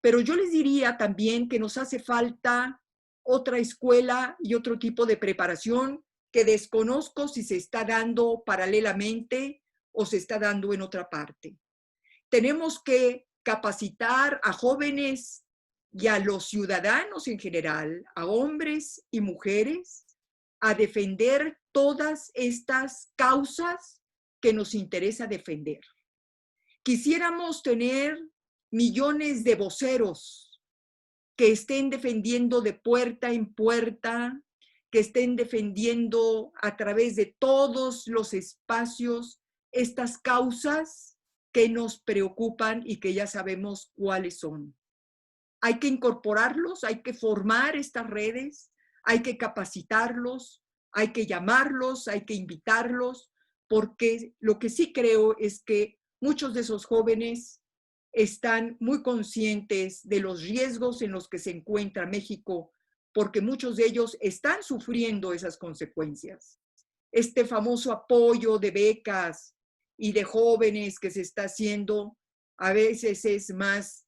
Pero yo les diría también que nos hace falta otra escuela y otro tipo de preparación que desconozco si se está dando paralelamente o se está dando en otra parte. Tenemos que capacitar a jóvenes y a los ciudadanos en general, a hombres y mujeres, a defender todas estas causas que nos interesa defender. Quisiéramos tener millones de voceros que estén defendiendo de puerta en puerta, que estén defendiendo a través de todos los espacios estas causas que nos preocupan y que ya sabemos cuáles son. Hay que incorporarlos, hay que formar estas redes, hay que capacitarlos, hay que llamarlos, hay que invitarlos, porque lo que sí creo es que muchos de esos jóvenes están muy conscientes de los riesgos en los que se encuentra México, porque muchos de ellos están sufriendo esas consecuencias. Este famoso apoyo de becas y de jóvenes que se está haciendo a veces es más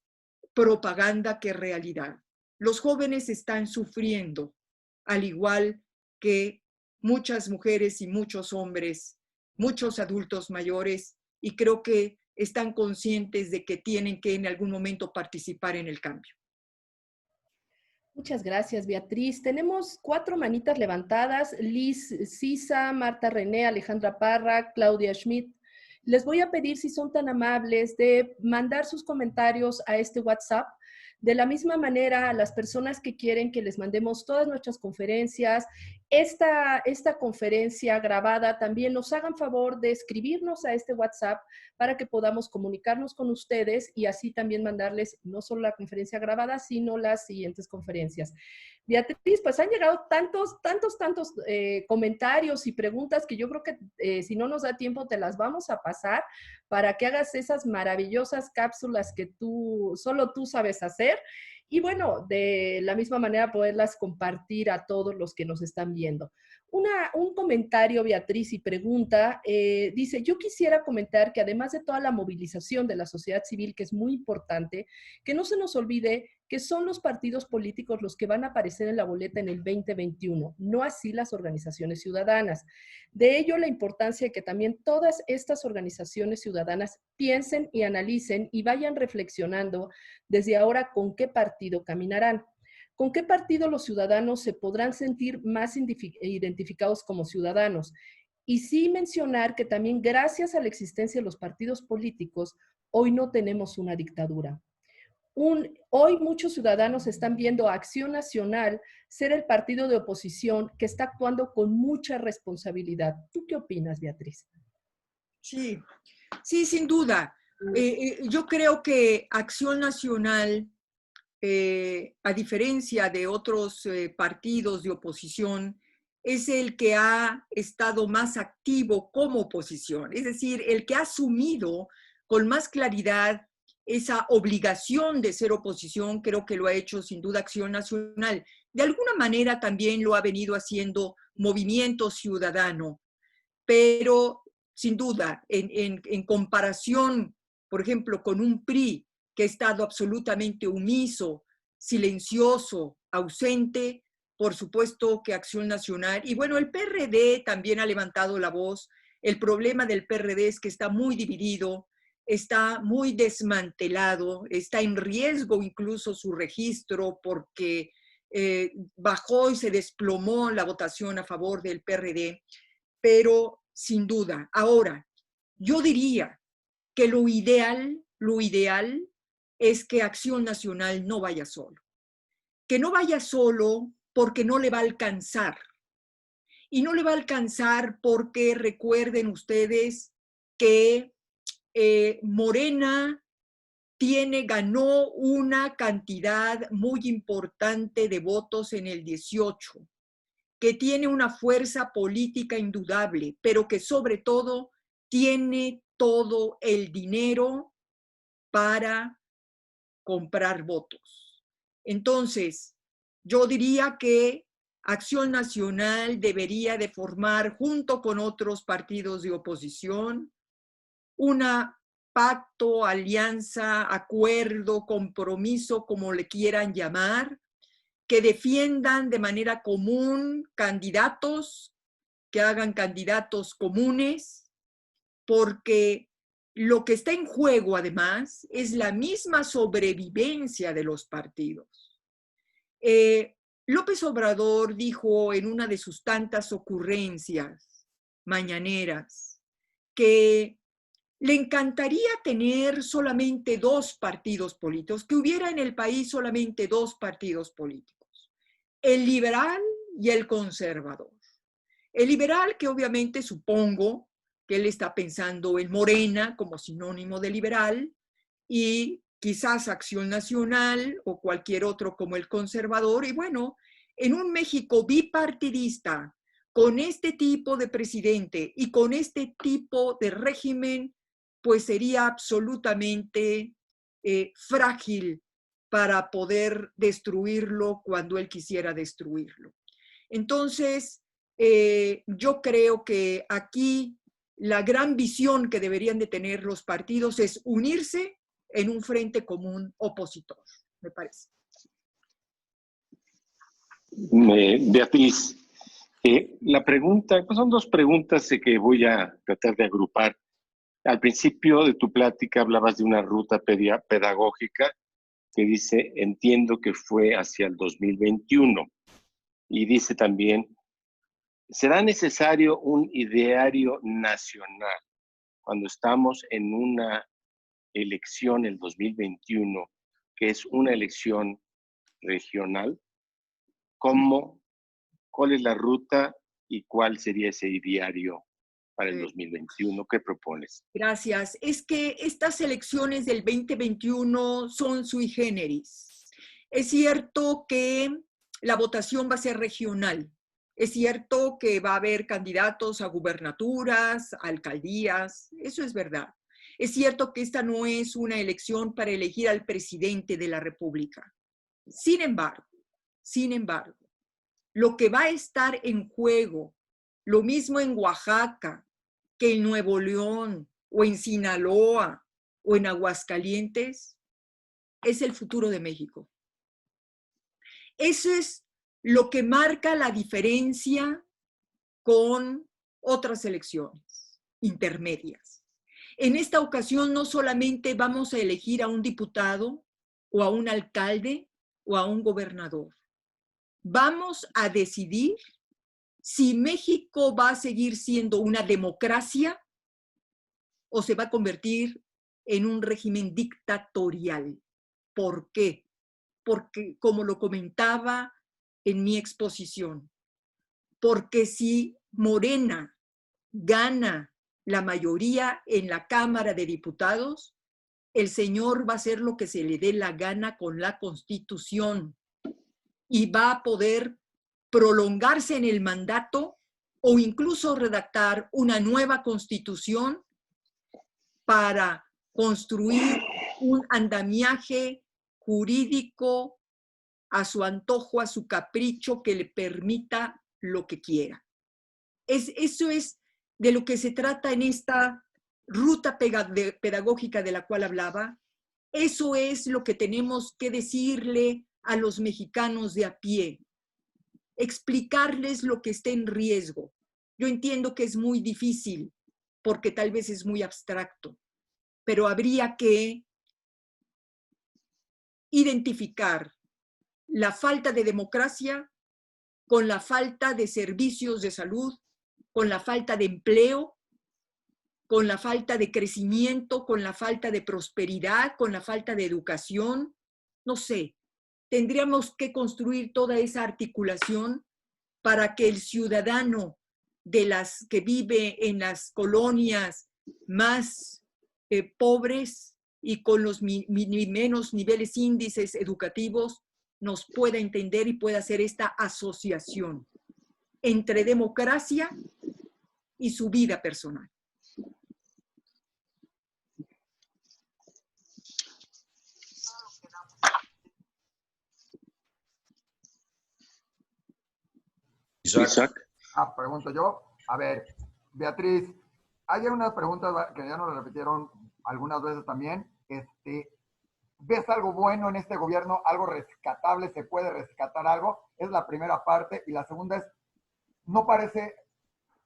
propaganda que realidad. Los jóvenes están sufriendo, al igual que muchas mujeres y muchos hombres, muchos adultos mayores, y creo que están conscientes de que tienen que en algún momento participar en el cambio. Muchas gracias, Beatriz. Tenemos 4 manitas levantadas: Liz Sisa, Marta René, Alejandra Parra, Claudia Schmidt. Les voy a pedir, si son tan amables, de mandar sus comentarios a este WhatsApp. De la misma manera, a las personas que quieren que les mandemos todas nuestras conferencias, esta conferencia grabada, también nos hagan favor de escribirnos a este WhatsApp para que podamos comunicarnos con ustedes y así también mandarles no solo la conferencia grabada, sino las siguientes conferencias. Beatriz, pues han llegado tantos comentarios y preguntas que yo creo que si no nos da tiempo te las vamos a pasar para que hagas esas maravillosas cápsulas que solo tú sabes hacer. Y bueno, de la misma manera poderlas compartir a todos los que nos están viendo. Un comentario, Beatriz, y pregunta, dice: yo quisiera comentar que además de toda la movilización de la sociedad civil, que es muy importante, que no se nos olvide que son los partidos políticos los que van a aparecer en la boleta en el 2021, no así las organizaciones ciudadanas. De ello la importancia de que también todas estas organizaciones ciudadanas piensen y analicen y vayan reflexionando desde ahora con qué partido caminarán. ¿Con qué partido los ciudadanos se podrán sentir más identificados como ciudadanos? Y sí mencionar que también gracias a la existencia de los partidos políticos, hoy no tenemos una dictadura. Hoy muchos ciudadanos están viendo a Acción Nacional ser el partido de oposición que está actuando con mucha responsabilidad. ¿Tú qué opinas, Beatriz? Sí, sí, sin duda. Yo creo que Acción Nacional, a diferencia de otros partidos de oposición, es el que ha estado más activo como oposición, es decir, el que ha asumido con más claridad esa obligación de ser oposición. Creo que lo ha hecho sin duda Acción Nacional. De alguna manera también lo ha venido haciendo Movimiento Ciudadano, pero sin duda, en comparación, por ejemplo, con un PRI que ha estado absolutamente omiso, silencioso, ausente, por supuesto que Acción Nacional, y bueno, el PRD también ha levantado la voz. El problema del PRD es que está muy dividido, está muy desmantelado, está en riesgo incluso su registro porque bajó y se desplomó la votación a favor del PRD, pero sin duda. Ahora, yo diría que lo ideal es que Acción Nacional no vaya solo. Que no vaya solo porque no le va a alcanzar. Y no le va a alcanzar porque recuerden ustedes que Morena ganó una cantidad muy importante de votos en el 18, que tiene una fuerza política indudable, pero que sobre todo tiene todo el dinero para comprar votos. Entonces, yo diría que Acción Nacional debería de formar, junto con otros partidos de oposición, una pacto, alianza, acuerdo, compromiso, como le quieran llamar, que defiendan de manera común candidatos, que hagan candidatos comunes, porque lo que está en juego además es la misma sobrevivencia de los partidos. López Obrador dijo en una de sus tantas ocurrencias mañaneras que le encantaría tener solamente 2 partidos políticos, que hubiera en el país solamente 2 partidos políticos, el liberal y el conservador. El liberal, que obviamente supongo que él está pensando en Morena como sinónimo de liberal, y quizás Acción Nacional o cualquier otro como el conservador. Y bueno, en un México bipartidista, con este tipo de presidente y con este tipo de régimen, pues sería absolutamente frágil para poder destruirlo cuando él quisiera destruirlo. Entonces, yo creo que aquí la gran visión que deberían de tener los partidos es unirse en un frente común opositor, me parece. Beatriz, la pregunta, pues son 2 preguntas que voy a tratar de agrupar. Al principio de tu plática hablabas de una ruta pedagógica que dice, entiendo que fue hacia el 2021. Y dice también, ¿será necesario un ideario nacional cuando estamos en una elección el 2021, que es una elección regional? ¿Cuál es la ruta y cuál sería ese ideario para el 2021? ¿Qué propones? Gracias. Es que estas elecciones del 2021 son sui generis. Es cierto que la votación va a ser regional. Es cierto que va a haber candidatos a gubernaturas, a alcaldías. Eso es verdad. Es cierto que esta no es una elección para elegir al presidente de la República. Sin embargo, lo que va a estar en juego, lo mismo en Oaxaca que en Nuevo León o en Sinaloa o en Aguascalientes, es el futuro de México. Eso es lo que marca la diferencia con otras elecciones intermedias. En esta ocasión no solamente vamos a elegir a un diputado o a un alcalde o a un gobernador. Vamos a decidir si México va a seguir siendo una democracia o se va a convertir en un régimen dictatorial. ¿Por qué? Porque, como lo comentaba en mi exposición, porque si Morena gana la mayoría en la Cámara de Diputados, el señor va a hacer lo que se le dé la gana con la Constitución y va a poder prolongarse en el mandato o incluso redactar una nueva Constitución para construir un andamiaje jurídico a su antojo, a su capricho, que le permita lo que quiera. Eso es de lo que se trata en esta ruta pedagógica de la cual hablaba. Eso es lo que tenemos que decirle a los mexicanos de a pie, explicarles lo que está en riesgo. Yo entiendo que es muy difícil porque tal vez es muy abstracto, pero habría que identificar la falta de democracia con la falta de servicios de salud, con la falta de empleo, con la falta de crecimiento, con la falta de prosperidad, con la falta de educación. No sé, tendríamos que construir toda esa articulación para que el ciudadano de las que vive en las colonias más pobres y con los menos niveles índices educativos nos pueda entender y pueda hacer esta asociación entre democracia y su vida personal. Isaac. Pregunto yo. A ver, Beatriz, hay unas preguntas que ya nos repitieron algunas veces también. ¿Ves algo bueno en este gobierno? ¿Algo rescatable? ¿Se puede rescatar algo? Es la primera parte. Y la segunda es, no parece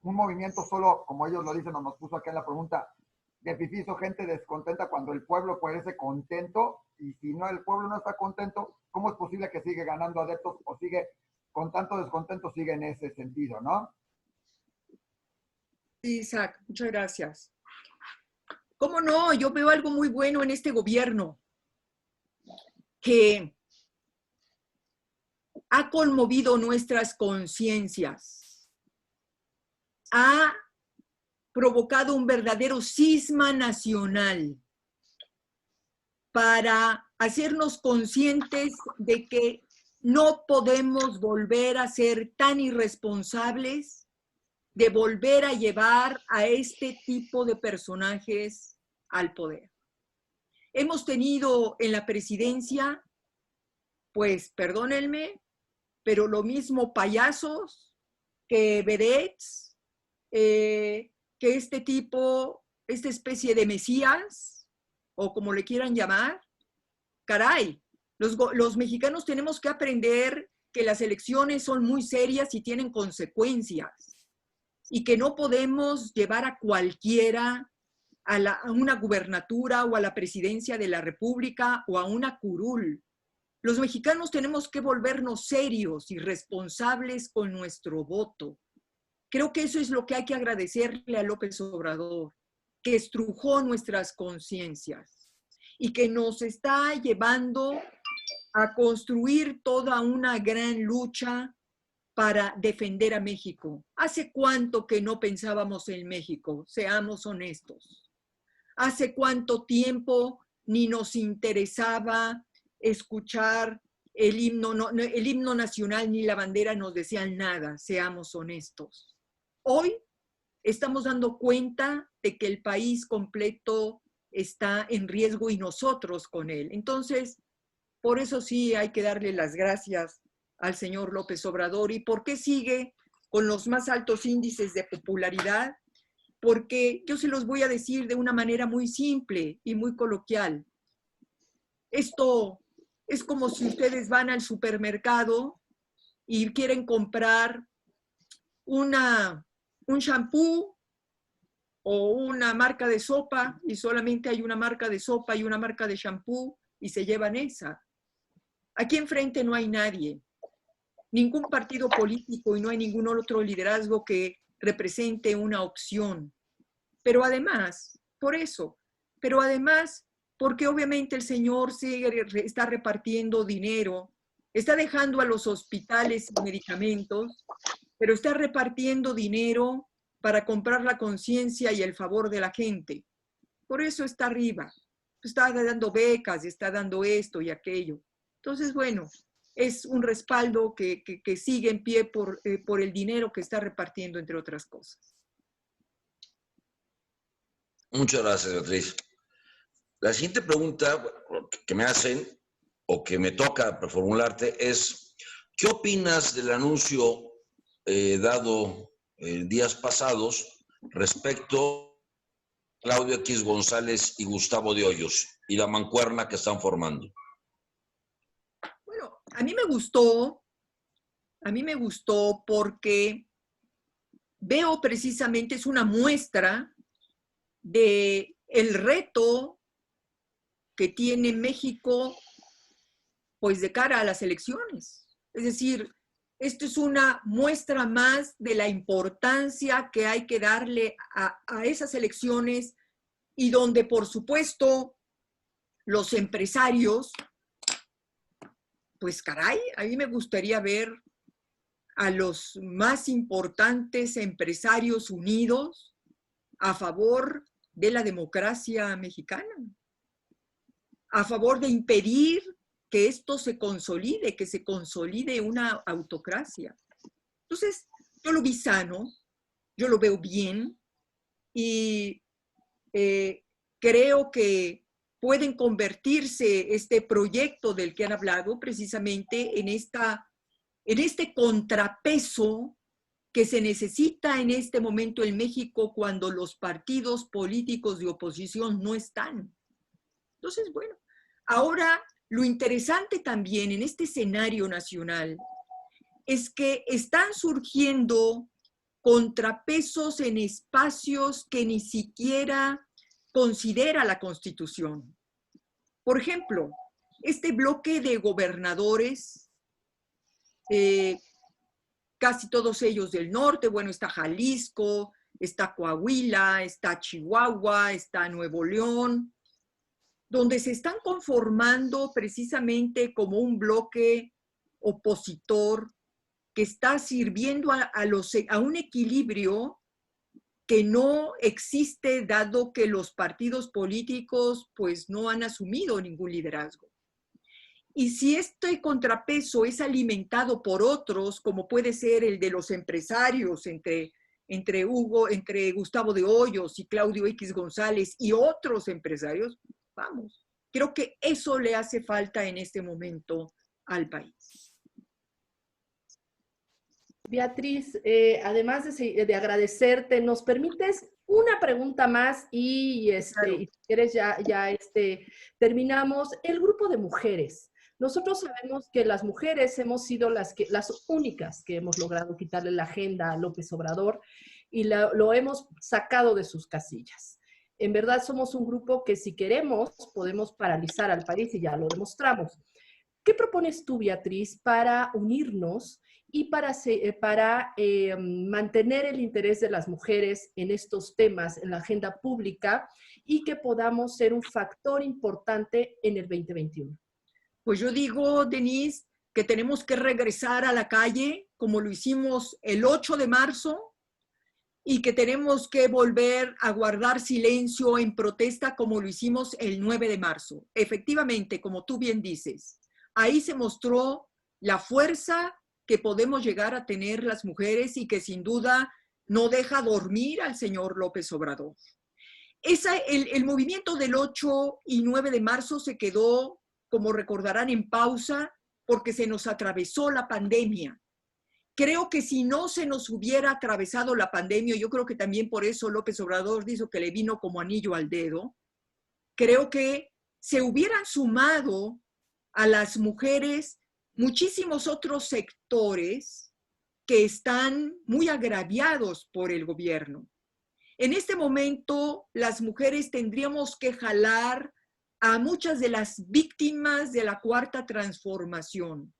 un movimiento solo, como ellos lo dicen, nos puso aquí en la pregunta, de fifís o gente descontenta cuando el pueblo parece contento. Y si no, el pueblo no está contento, ¿cómo es posible que sigue ganando adeptos o sigue con tanto descontento, sigue en ese sentido, ¿no? Isaac, muchas gracias. ¿Cómo no? Yo veo algo muy bueno en este gobierno, que ha conmovido nuestras conciencias, ha provocado un verdadero cisma nacional para hacernos conscientes de que no podemos volver a ser tan irresponsables de volver a llevar a este tipo de personajes al poder. Hemos tenido en la presidencia, pues perdónenme, pero lo mismo payasos que vedettes, que este tipo, esta especie de mesías, o como le quieran llamar. Caray, los mexicanos tenemos que aprender que las elecciones son muy serias y tienen consecuencias, y que no podemos llevar a cualquiera a una gubernatura o a la presidencia de la República o a una curul. Los mexicanos tenemos que volvernos serios y responsables con nuestro voto. Creo que eso es lo que hay que agradecerle a López Obrador, que estrujó nuestras conciencias y que nos está llevando a construir toda una gran lucha para defender a México. ¿Hace cuánto que no pensábamos en México? Seamos honestos. ¿Hace cuánto tiempo ni nos interesaba escuchar el himno nacional ni la bandera nos decían nada? Seamos honestos. Hoy estamos dando cuenta de que el país completo está en riesgo y nosotros con él. Entonces, por eso sí hay que darle las gracias al señor López Obrador. ¿Y por qué sigue con los más altos índices de popularidad? Porque yo se los voy a decir de una manera muy simple y muy coloquial. Esto es como si ustedes van al supermercado y quieren comprar un shampoo o una marca de sopa, y solamente hay una marca de sopa y una marca de shampoo, y se llevan esa. Aquí enfrente no hay nadie, ningún partido político, y no hay ningún otro liderazgo que represente una opción. Pero además, por eso, pero además, porque obviamente el señor está repartiendo dinero, está dejando a los hospitales sin medicamentos, pero está repartiendo dinero para comprar la conciencia y el favor de la gente. Por eso está arriba. Está dando becas, está dando esto y aquello. Entonces, bueno, es un respaldo que sigue en pie por el dinero que está repartiendo, entre otras cosas. Muchas gracias, Beatriz. La siguiente pregunta que me hacen o que me toca formularte es, ¿qué opinas del anuncio dado días pasados respecto a Claudio X González y Gustavo de Hoyos y la mancuerna que están formando? Bueno, a mí me gustó porque veo precisamente, es una muestra de el reto que tiene México, pues de cara a las elecciones. Es decir, esto es una muestra más de la importancia que hay que darle a esas elecciones, y donde, por supuesto, los empresarios, pues caray, a mí me gustaría ver a los más importantes empresarios unidos a favor de la democracia mexicana, a favor de impedir que esto se consolide, que se consolide una autocracia. Entonces, yo lo vi sano, yo lo veo bien, y creo que pueden convertirse este proyecto del que han hablado precisamente en este contrapeso que se necesita en este momento en México cuando los partidos políticos de oposición no están. Entonces, bueno, ahora lo interesante también en este escenario nacional es que están surgiendo contrapesos en espacios que ni siquiera considera la Constitución. Por ejemplo, este bloque de gobernadores, casi todos ellos del norte, bueno, está Jalisco, está Coahuila, está Chihuahua, está Nuevo León, donde se están conformando precisamente como un bloque opositor que está sirviendo a un equilibrio que no existe dado que los partidos políticos pues no han asumido ningún liderazgo. Y si este contrapeso es alimentado por otros, como puede ser el de los empresarios entre Gustavo de Hoyos y Claudio X González y otros empresarios, vamos, creo que eso le hace falta en este momento al país. Beatriz, además de agradecerte, ¿nos permites una pregunta más? Claro. Y si quieres terminamos. El grupo de mujeres. Nosotros sabemos que las mujeres hemos sido las únicas que hemos logrado quitarle la agenda a López Obrador y lo hemos sacado de sus casillas. En verdad somos un grupo que si queremos podemos paralizar al país y ya lo demostramos. ¿Qué propones tú, Beatriz, para unirnos y para mantener el interés de las mujeres en estos temas, en la agenda pública, y que podamos ser un factor importante en el 2021? Pues yo digo, Denise, que tenemos que regresar a la calle como lo hicimos el 8 de marzo y que tenemos que volver a guardar silencio en protesta como lo hicimos el 9 de marzo. Efectivamente, como tú bien dices, ahí se mostró la fuerza que podemos llegar a tener las mujeres y que sin duda no deja dormir al señor López Obrador. El movimiento del 8 y 9 de marzo se quedó, como recordarán, en pausa porque se nos atravesó la pandemia. Creo que si no se nos hubiera atravesado la pandemia, yo creo que también por eso López Obrador dijo que le vino como anillo al dedo, creo que se hubieran sumado a las mujeres muchísimos otros sectores que están muy agraviados por el gobierno. En este momento, las mujeres tendríamos que jalar a muchas de las víctimas de la Cuarta Transformación.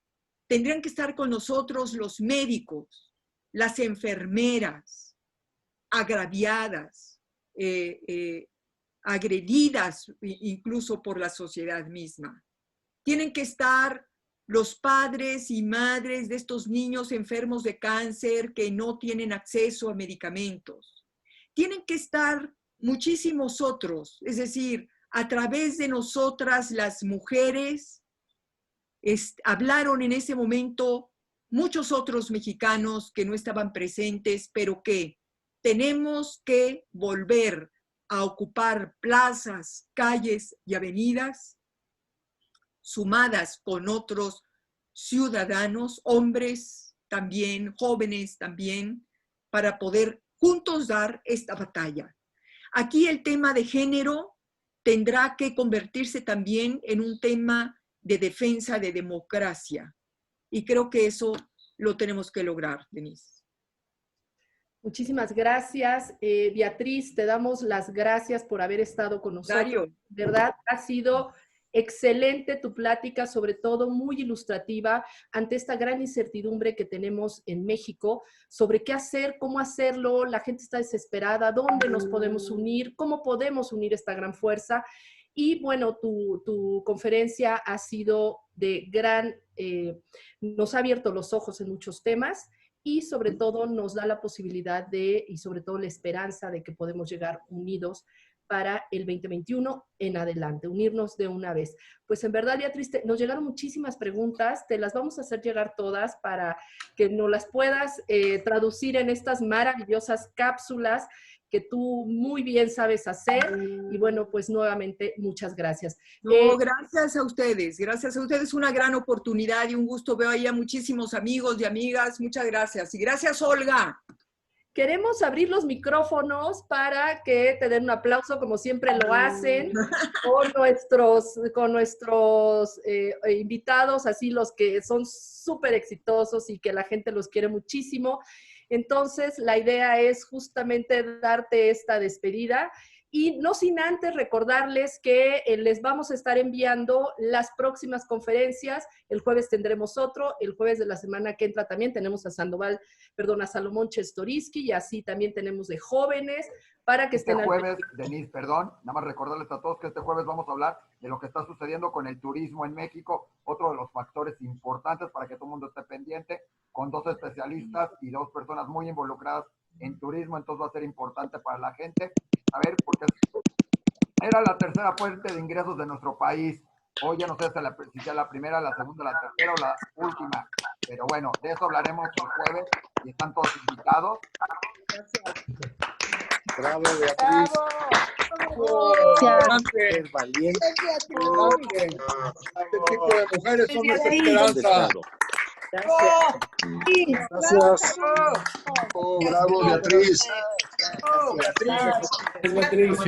Tendrían que estar con nosotros los médicos, las enfermeras, agraviadas, agredidas incluso por la sociedad misma. Tienen que estar los padres y madres de estos niños enfermos de cáncer que no tienen acceso a medicamentos. Tienen que estar muchísimos otros, es decir, a través de nosotras las mujeres, hablaron en ese momento muchos otros mexicanos que no estaban presentes, pero que tenemos que volver a ocupar plazas, calles y avenidas, sumadas con otros ciudadanos, hombres también, jóvenes también, para poder juntos dar esta batalla. Aquí el tema de género tendrá que convertirse también en un tema de defensa de democracia. Y creo que eso lo tenemos que lograr, Denise. Muchísimas gracias. Beatriz, te damos las gracias por haber estado con nosotros. Dario. De verdad, ha sido excelente tu plática, sobre todo muy ilustrativa ante esta gran incertidumbre que tenemos en México sobre qué hacer, cómo hacerlo, la gente está desesperada, dónde nos podemos unir, cómo podemos unir esta gran fuerza. Y bueno, tu conferencia ha sido de nos ha abierto los ojos en muchos temas y sobre todo nos da la posibilidad y sobre todo la esperanza de que podemos llegar unidos para el 2021 en adelante, unirnos de una vez. Pues en verdad, Beatriz, nos llegaron muchísimas preguntas, te las vamos a hacer llegar todas para que nos las puedas traducir en estas maravillosas cápsulas que tú muy bien sabes hacer. Y bueno, pues nuevamente, muchas gracias. No, gracias a ustedes, una gran oportunidad y un gusto. Veo ahí a muchísimos amigos y amigas, muchas gracias. Y gracias, Olga. Queremos abrir los micrófonos para que te den un aplauso, como siempre lo hacen, con nuestros invitados, así los que son súper exitosos y que la gente los quiere muchísimo. Entonces, la idea es justamente darte esta despedida Y no sin antes recordarles que les vamos a estar enviando las próximas conferencias. El jueves tendremos otro, el jueves de la semana que entra también tenemos a Salomón Chestorisky, y así también tenemos de jóvenes, para que estén Este jueves, Denise, perdón, nada más recordarles a todos que este jueves vamos a hablar de lo que está sucediendo con el turismo en México, otro de los factores importantes para que todo el mundo esté pendiente, con 2 especialistas y 2 personas muy involucradas en turismo, entonces va a ser importante para la gente saber, porque era la tercera fuente de ingresos de nuestro país. Hoy ya no sé si sea la primera, la segunda, la tercera o la última, pero bueno, de eso hablaremos el jueves y están todos invitados. Bravo, Beatriz. Es valiente. Este tipo de mujeres son nuestra esperanza. Gracias. Oh, bravo, Beatriz. Beatriz.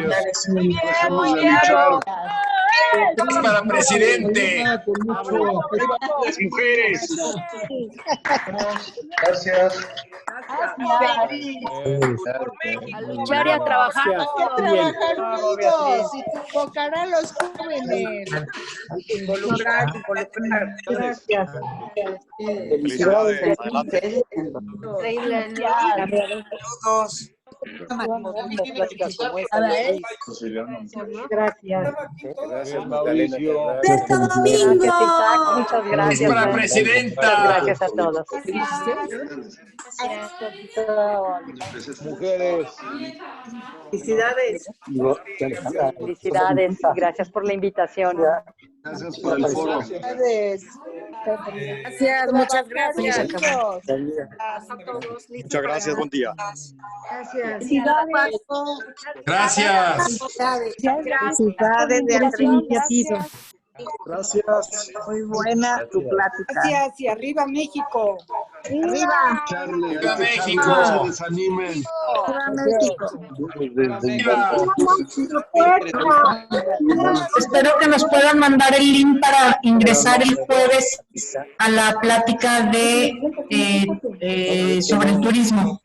Muy bien. Para presidente. Las mujeres. Gracias. A luchar y a trabajar. Todos y convocar a los jóvenes. Involucrar. Gracias. Felicidades. Todos. Gracias. Gracias, Mauricio. Muchas gracias. Para presidenta. Gracias a todos. Mujeres. Felicidades. Felicidades. Gracias por la invitación. Gracias por el foro. Gracias, muchas gracias. Muchas gracias, buen día. Gracias. Gracias. Felicidades de esta iniciativa. Gracias. Muy buena tu plática. Gracias y arriba México. Arriba. Charlie, ¡Viva México! no se desanimen. Arriba México. Espero que nos puedan mandar el link para ingresar el jueves a la plática de sobre el turismo.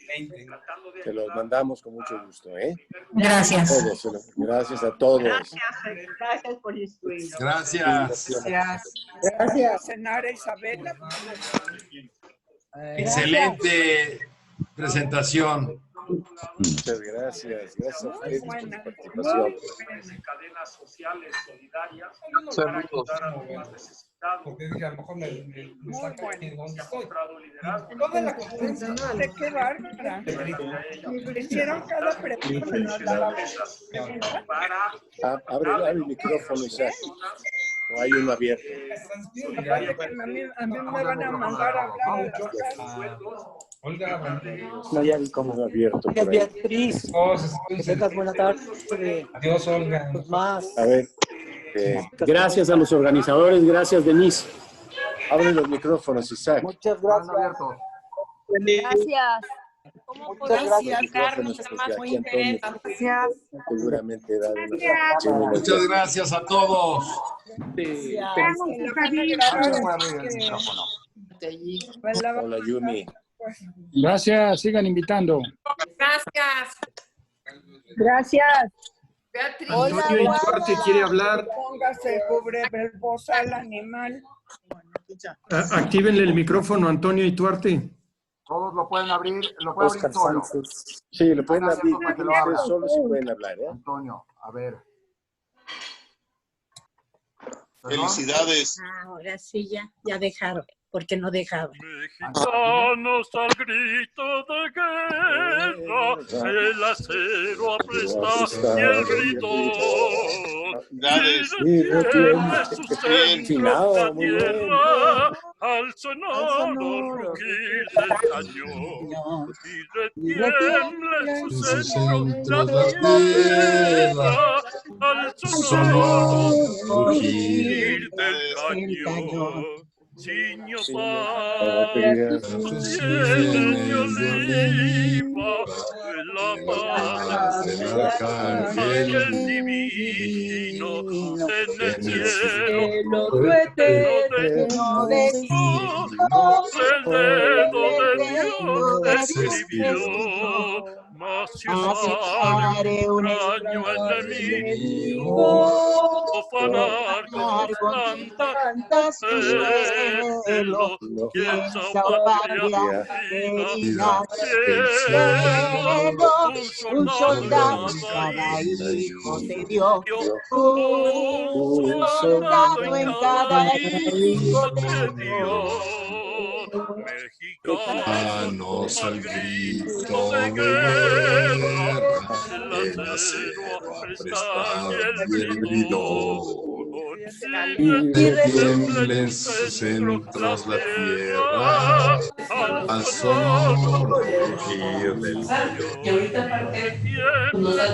Te los mandamos con mucho gusto, ¿eh? Gracias. Todos, gracias a todos. Gracias por instruir. Gracias. Gracias. Senara Isabela. Excelente presentación. Muchas gracias. Gracias a ustedes por su participación. Cadenas sociales solidarias. Saludos. Porque dije, a lo mejor me saca de donde estoy. Toda la conferencia de qué bárbara. Me hicieron cada pregunta. Abre el micrófono, Isaac. O hay uno abierto. A mí me van a mandar a hablar. Olga, No, ya vi cómo abierto. Por ahí. Beatriz. Que tengas buena tarde. Adiós, Olga. Más. A ver. Gracias a los organizadores, gracias Denise. Abre los micrófonos, Isaac. Muchas Están gracias. abiertos. Gracias. ¿Cómo Muchas podemos gracias. acercarnos a más muy interesantes? Gracias. Seguramente da Muchas gracias a todos. Hola, Yumi. Gracias, sigan invitando. Gracias. Gracias. Beatriz. Antonio Ituarte quiere hablar. Póngase verbosal animal. Actívenle el micrófono, Antonio Ituarte. Todos lo pueden abrir, lo pueden abrir solo. Sí, lo pueden abrir. Para que lo abran. Ustedes solo sí pueden hablar, ¿eh? Antonio, a ver. Felicidades. Ahora sí, ya dejaron, porque no dejaban. Mexicanos al grito de guerra, el acero apresta y el grito. Y retiene su centro la tierra al sonoro rugir del cañón. Y retiene su centro la tierra al sonoro rugir del cañón. Ciño padre, de oliva, la paz, ángel divino, en el cielo, tu eterno destino, el dedo de Dios. escribió, mas si sale un extraño enemigo, profanar con tantas celo, quien salvaría digas del cielo, un soldado cada hijo te dio, un soldado en cada hijo te dio. Mexicanos al grito de guerra, el acero a prestar y el bridón, y retiembla en sus centros la tierra, al sonoro rugir del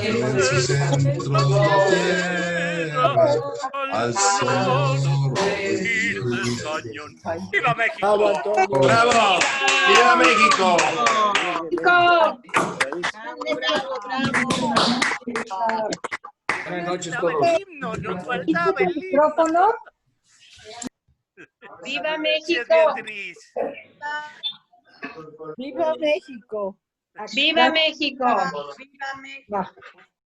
en sus centros la tierra, al sonoro rugir del cañón. ¡Viva México! ¡Bravo! ¡Viva México! Buenas noches todos. Nos faltaba el himno. ¿Micrófono? ¡Viva México! ¡Viva México! ¡Viva México! ¡Viva México!